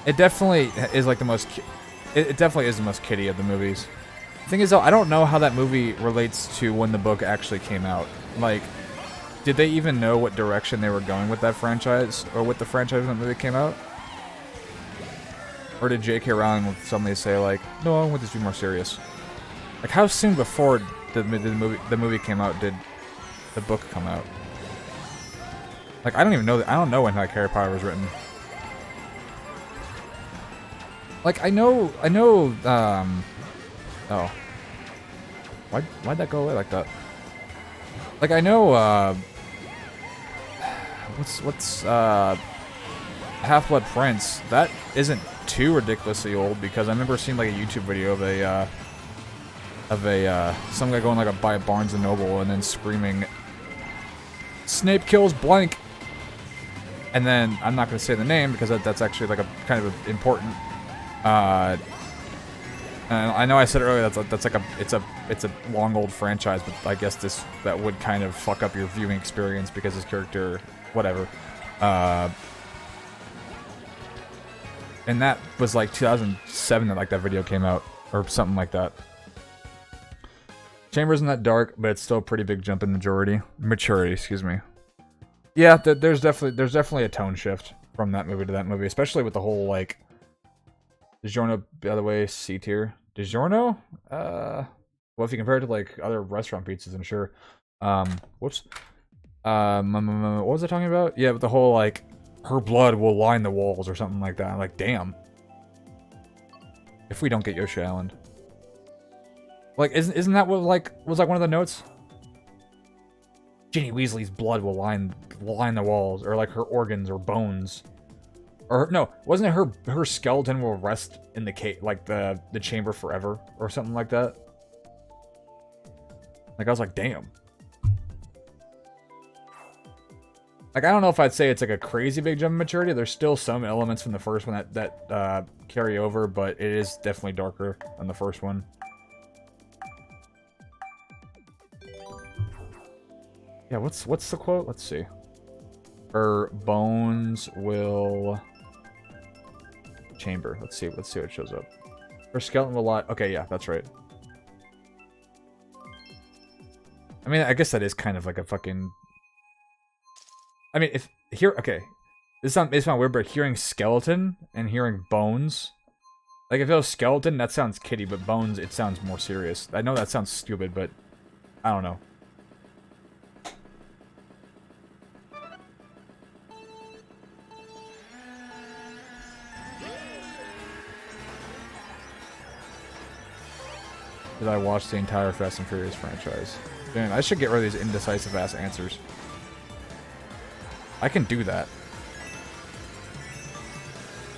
It definitely is like the most, it definitely is the most kiddie of the movies. Thing is though, I don't know how that movie relates to when the book actually came out. Like, did they even know what direction they were going with that franchise, or with the franchise when the movie came out? Or did J.K. Rowling suddenly say like, no, I want this to be more serious? Like, how soon before the movie came out did the book come out? Like, I don't even know. I don't know when like Harry Potter was written. Like, I know. Oh. Why'd that go away like that? Like, I know, what's Half-Blood Prince? That isn't too ridiculously old, because I remember seeing, like, a YouTube video of some guy going, like, by Barnes & Noble and then screaming, "Snape kills blank!" And then, I'm not gonna say the name, because that's actually, like, a kind of important, I know I said earlier that's like it's a long old franchise, but I guess that would kind of fuck up your viewing experience because his character, whatever. And that was like 2007 that like that video came out, or something like that. Chambers isn't that dark, but it's still a pretty big jump in maturity, excuse me. Yeah, there's definitely a tone shift from that movie to that movie, especially with the whole like. DiGiorno, by the way, C tier. DiGiorno? Well, if you compare it to, like, other restaurant pizzas, I'm sure. Whoops. What was I talking about? Yeah, but the whole, like, her blood will line the walls or something like that. I'm like, damn. If we don't get Yoshi Island. Like, isn't that what, like, was, like, one of the notes? Ginny Weasley's blood will line the walls, or, like, her organs or bones. Or no, wasn't it her skeleton will rest in the like the chamber forever or something like that? Like, I was like, damn. Like, I don't know if I'd say it's like a crazy big jump in maturity. There's still some elements from the first one that carry over, but it is definitely darker than the first one. Yeah, what's the quote? Let's see. Her bones will chamber. Let's see what shows up. Her skeleton will lie. Okay, yeah, that's right. I mean, I guess that is kind of like a fucking. I mean, if here, okay, it's not weird, but hearing skeleton and hearing bones, like if it was skeleton, that sounds kiddie, but bones, it sounds more serious. I know that sounds stupid, but I don't know. Did I watch the entire Fast and Furious franchise? Man, I should get rid of these indecisive ass answers. I can do that.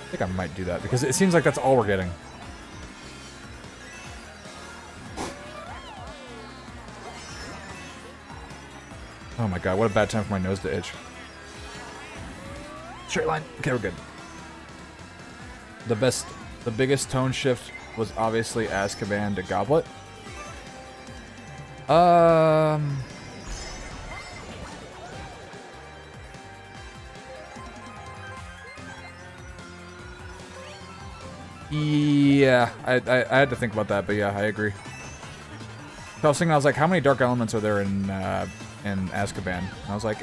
I think I might do that because it seems like that's all we're getting. Oh my god, what a bad time for my nose to itch. Straight line. Okay, we're good. The biggest tone shift was obviously Azkaban to Goblet. Yeah, I had to think about that, but yeah, I agree. So I was thinking, I was like, how many dark elements are there in Azkaban? And I was like,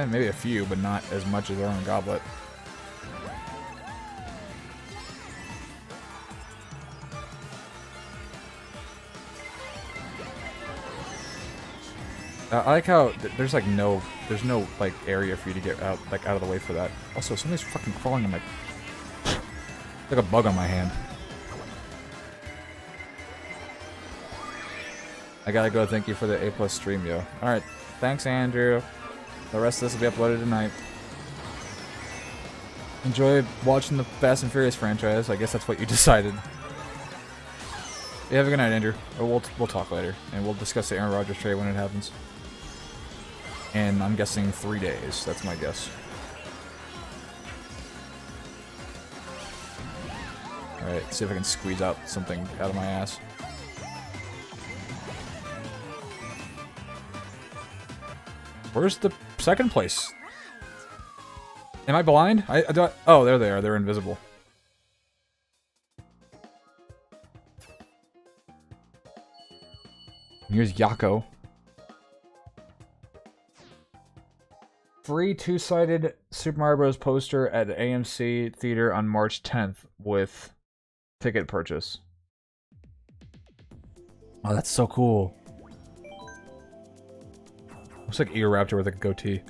maybe a few, but not as much as there are in Goblet. I like how there's like no like area for you to get out of the way for that. Also, somebody's fucking crawling on my like a bug on my hand. I gotta go. Thank you for the A+ stream, yo. All right, thanks, Andrew. The rest of this will be uploaded tonight. Enjoy watching the Fast and Furious franchise. I guess that's what you decided. Yeah, have a good night, Andrew. We'll talk later, and we'll discuss the Aaron Rodgers trade when it happens. And I'm guessing 3 days. That's my guess. Alright, see if I can squeeze out something out of my ass. Where's the second place? Am I blind? Oh, there they are. They're invisible. Here's Yako. Free two-sided Super Mario Bros. Poster at AMC Theater on March 10th with ticket purchase. Oh, that's so cool. Looks like Eoraptor with a goatee.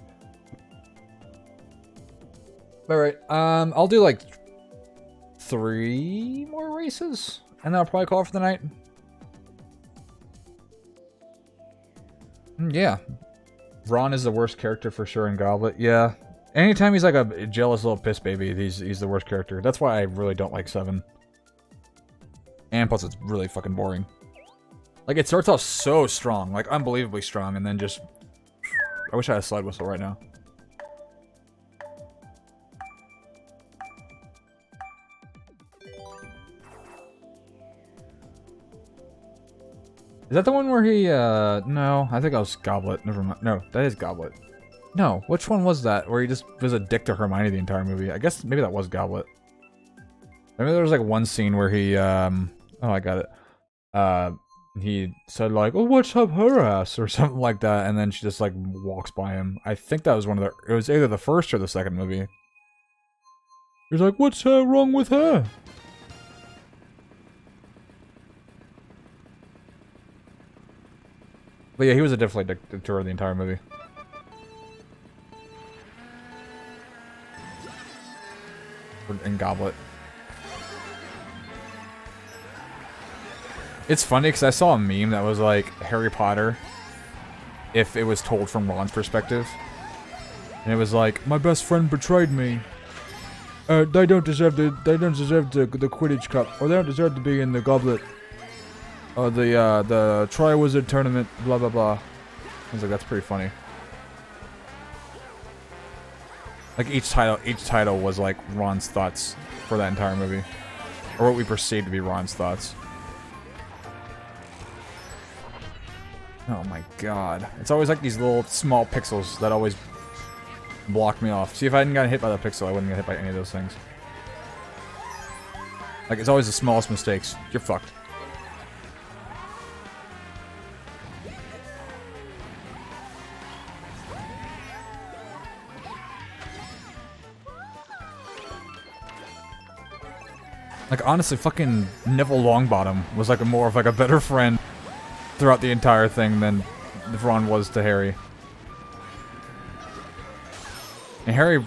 Alright, I'll do like 3 more races, and then I'll probably call it for the night. Yeah. Ron is the worst character for sure in Goblet. Yeah. Anytime he's like a jealous little piss baby, he's the worst character. That's why I really don't like 7. And plus it's really fucking boring. Like, it starts off so strong, like unbelievably strong, and then just... I wish I had a slide whistle right now. Is that the one where he, no, I think that was Goblet. Never mind. No, that is Goblet. No, which one was that? Where he just was a dick to Hermione the entire movie? I guess maybe that was Goblet. Maybe there was like one scene where he, oh, I got it. He said like, oh, what's up her ass? Or something like that, and then she just like walks by him. I think that was one of the, it was either the first or the second movie. He's like, what's wrong with her? But yeah, he was a definitely dick to her the entire movie. In Goblet. It's funny because I saw a meme that was like Harry Potter if it was told from Ron's perspective. And it was like, my best friend betrayed me. They don't deserve the Quidditch Cup, or they don't deserve to be in the Goblet. The Triwizard Tournament, blah blah blah. I was like, that's pretty funny. Like each title was like Ron's thoughts for that entire movie, or what we perceived to be Ron's thoughts. Oh my god, it's always like these little small pixels that always block me off. See, if I hadn't gotten hit by that pixel, I wouldn't get hit by any of those things. Like, it's always the smallest mistakes. You're fucked. Like, honestly, fucking Neville Longbottom was like more of like a better friend throughout the entire thing than Ron was to Harry. And Harry,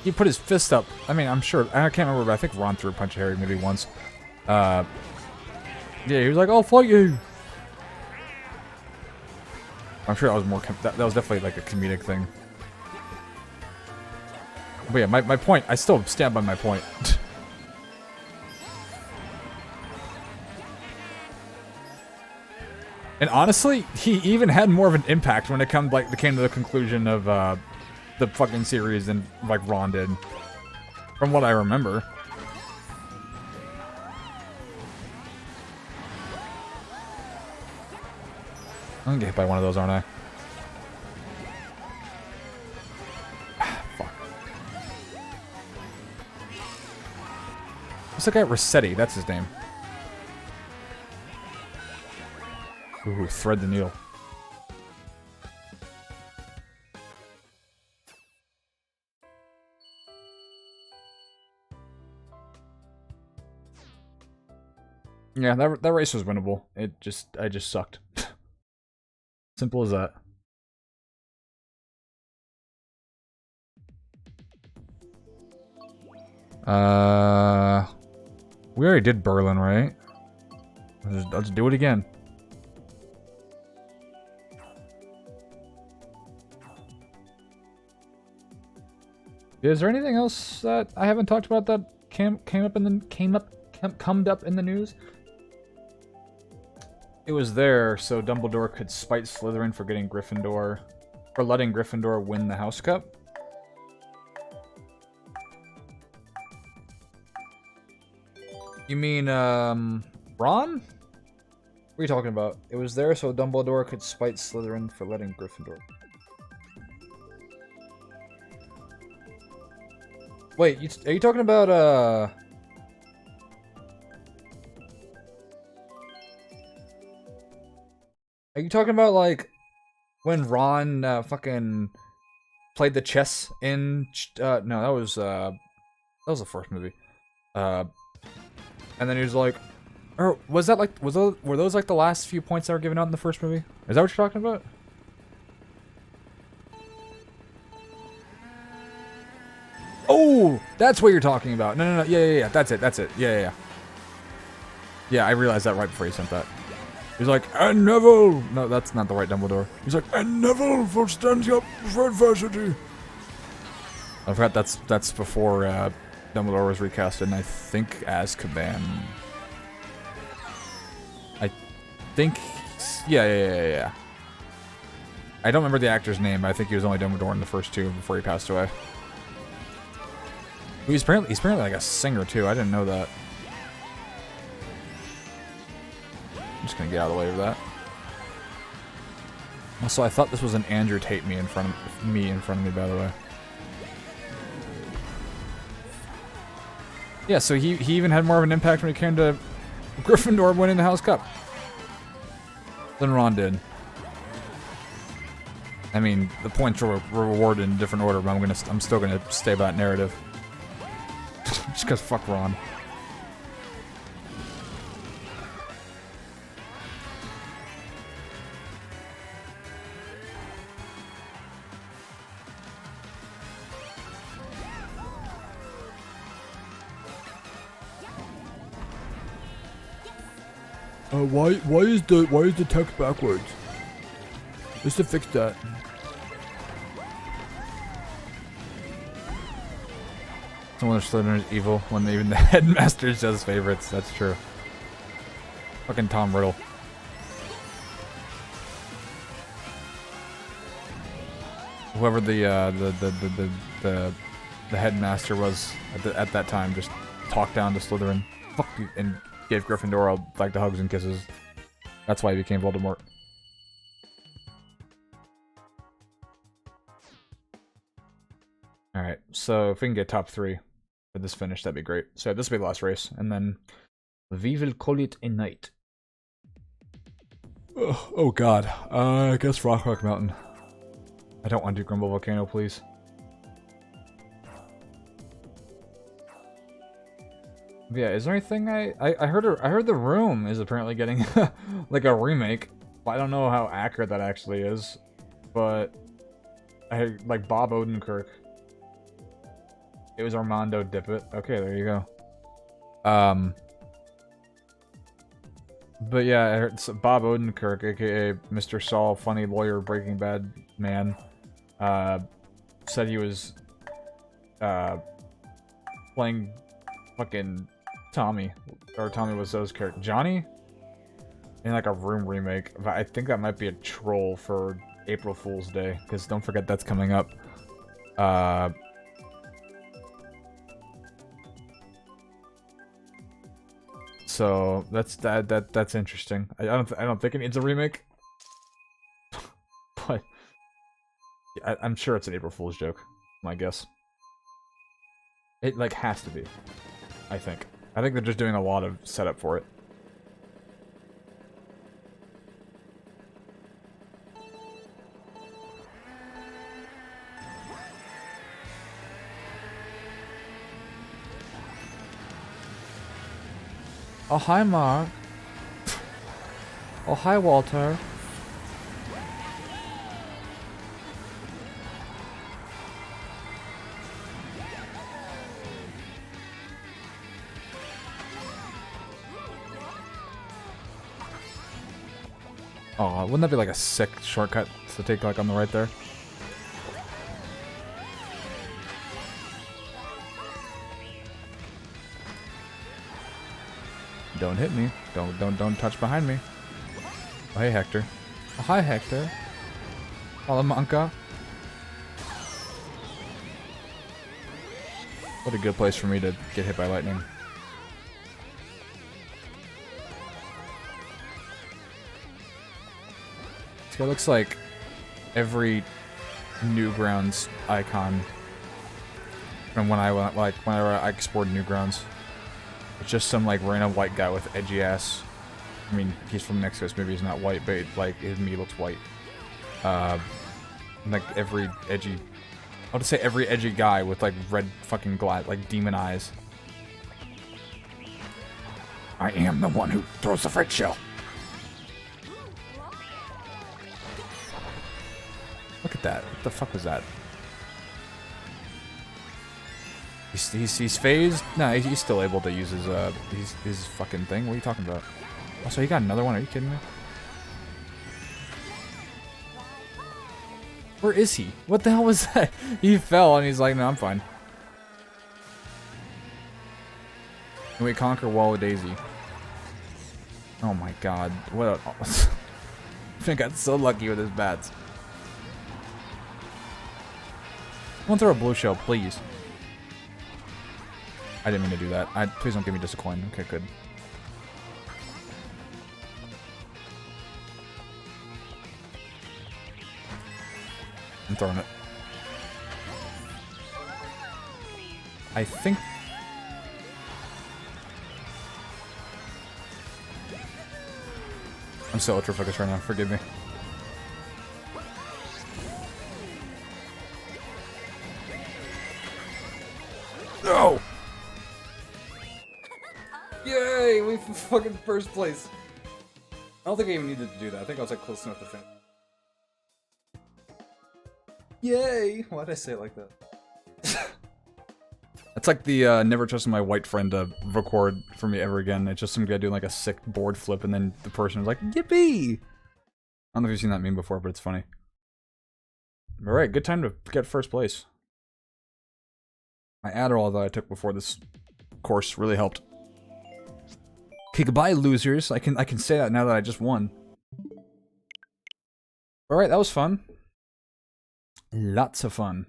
he put his fist up. I mean, I'm sure, I can't remember, but I think Ron threw a punch at Harry maybe once. Yeah, he was like, I'll fight you. I'm sure that was more, that was definitely like a comedic thing. But yeah, my point, I still stand by my point. And honestly, he even had more of an impact when it came to the conclusion of the fucking series than like Ron did, from what I remember. I'm gonna get hit by one of those, aren't I? Fuck. What's that guy? Rossetti, that's his name. Ooh, thread the needle. Yeah, that race was winnable. I just sucked. Simple as that. We already did Berlin, right? Let's do it again. Is there anything else that I haven't talked about that came up in the news? It was there so Dumbledore could spite Slytherin for letting Gryffindor win the House Cup. You mean, Ron? What are you talking about? It was there so Dumbledore could spite Slytherin for letting Gryffindor. Wait, are you talking about, Are you talking about, like, when Ron, fucking played the chess in, no, that was the first movie. And then he was like, or was that, like, were those, like, the last few points that were given out in the first movie? Is that what you're talking about? Oh, that's what you're talking about. No. Yeah. That's it. Yeah. Yeah, I realized that right before you sent that. He's like, and Neville! No, that's not the right Dumbledore. He's like, and Neville for standing up for adversity. I forgot that's before Dumbledore was recasted, and I think Azkaban. I think, yeah. I don't remember the actor's name, but I think he was only Dumbledore in the first two before he passed away. He's apparently like a singer too. I didn't know that. I'm just gonna get out of the way of that. Also, I thought this was an Andrew Tate me in front of me, by the way. Yeah, so he even had more of an impact when it came to Gryffindor winning the House Cup than Ron did. I mean, the points were rewarded in different order, but I'm still gonna stay by that narrative. Just cause fuck Ron. Why is the text backwards? Just to fix that. Someone of Slytherin is evil when even the headmaster says favorites. That's true. Fucking Tom Riddle. Whoever the headmaster was at that time just talked down to Slytherin. Fuck you, and gave Gryffindor like the hugs and kisses. That's why he became Voldemort. Alright, so if we can get top 3 for this finish, that'd be great. So this will be the last race, and then we will call it a night. Oh god, I guess Rock Mountain. I don't want to do Grumble Volcano, please. Yeah, is there anything I heard the Room is apparently getting like a remake. I don't know how accurate that actually is, but I heard, like, Bob Odenkirk. It was Armando Dippet. Okay, there you go. But yeah, I heard Bob Odenkirk, aka Mr. Saul, funny lawyer, Breaking Bad man, said he was playing fucking Tommy, or Tommy Wiseau's character, Johnny, in like a Room remake. But I think that might be a troll for April Fool's Day, because don't forget that's coming up. So that's interesting. I don't think it needs a remake, but I'm sure it's an April Fool's joke. My guess. It like has to be. I think. I think they're just doing a lot of setup for it. Oh, hi, Mark. Oh, hi, Walter. Oh, wouldn't that be like a sick shortcut to take like on the right there? Don't hit me. Don't touch behind me. Oh, hey, Hector. Oh, hi, Hector. Salamanca. What a good place for me to get hit by lightning. This guy looks like every Newgrounds icon from when whenever I explored Newgrounds. It's just some like random white guy with edgy ass. I mean, he's from Mexico, so maybe he's not white, but like his meat looks white. Like every edgy, I'll just say every edgy guy with like red fucking like demon eyes. I am the one who throws the freight shell. Look at that. What the fuck was that? He's phased? No, he's still able to use his fucking thing. What are you talking about? Also, he got another one. Are you kidding me? Where is he? What the hell was that? He fell and he's like, no, I'm fine. Can we conquer Wall of Daisy? Oh my god. What a... I got so lucky with his bats. I want to throw a blue shell, please. I didn't mean to do that. Please don't give me just a coin. Okay, good. I'm throwing it. I think... I'm so ultra focused right now. Forgive me. No! Yay! We fucking first place. I don't think I even needed to do that. I think I was like close enough to finish. Yay! Why'd I say it like that? It's like the never trusted my white friend to record for me ever again. It's just some guy doing like a sick board flip and then the person was like, yippee! I don't know if you've seen that meme before, but it's funny. Alright, good time to get first place. My Adderall that I took before this course really helped. Okay, goodbye, losers. I can say that now that I just won. Alright, that was fun. Lots of fun.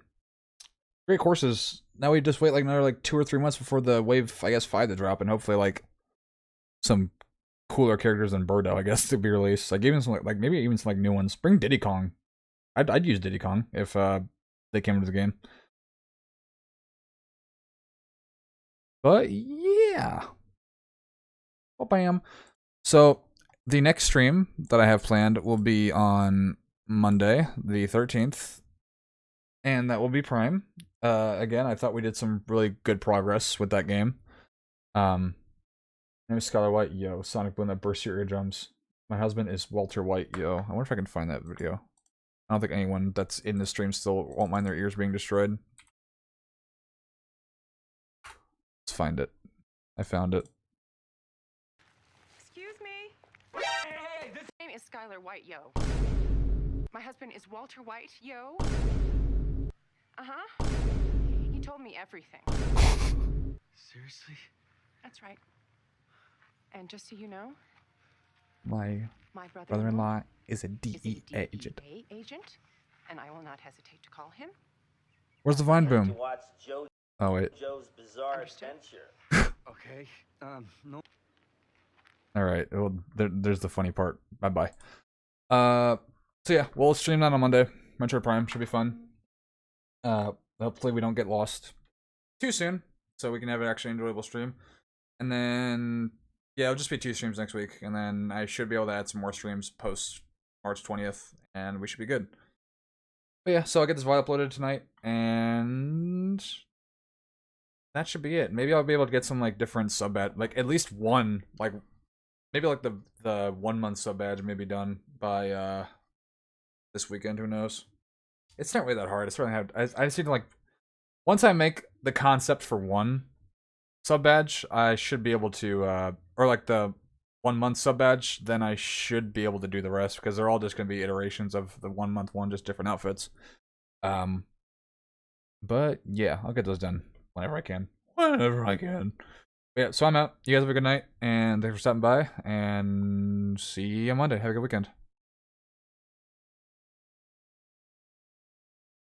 Great courses. Now we just wait like another like 2 or 3 months before the wave, I guess, 5 to drop, and hopefully like some cooler characters than Birdo, I guess, to be released. Like even some like maybe even some like new ones. Bring Diddy Kong. I'd use Diddy Kong if they came into the game. But yeah. Oh, bam. So the next stream that I have planned will be on Monday, the 13th. And that will be Prime. Again, I thought we did some really good progress with that game. Name is Skylar White, yo. Sonic Boom that bursts your eardrums. My husband is Walter White, yo. I wonder if I can find that video. I don't think anyone that's in the stream still won't mind their ears being destroyed. Let's find it. I found it. Excuse me. Hey, this name is Skylar White, yo. My husband is Walter White, yo. Uh-huh. He told me everything. Seriously? That's right. And just so you know, My my brother-in-law is a is DEA agent. agent, and I will not hesitate to call him. Where's the Vine Boom? Watch Oh, wait. Joe's Bizarre Understood. Adventure. Okay. No. Alright, well, there's the funny part. Bye-bye. So yeah, we'll stream that on Monday. Metro Prime should be fun. Hopefully we don't get lost too soon, so we can have an actually enjoyable stream. And then, yeah, it'll just be 2 streams next week. And then I should be able to add some more streams post March 20th. And we should be good. But yeah, so I'll get this VOD uploaded tonight. And that should be it. Maybe I'll be able to get some, like, different sub badge. Like, at least one. Like, maybe, like, the 1 month sub badge may be done by, this weekend. Who knows? It's not really that hard. It's really hard. I just need to, like, once I make the concept for one sub badge, I should be able to, or like the 1 month sub badge, then I should be able to do the rest because they're all just going to be iterations of the 1 month one, just different outfits. But yeah, I'll get those done whenever I can. Whenever I can. Yeah, so I'm out. You guys have a good night, and thanks for stopping by, and see you on Monday. Have a good weekend.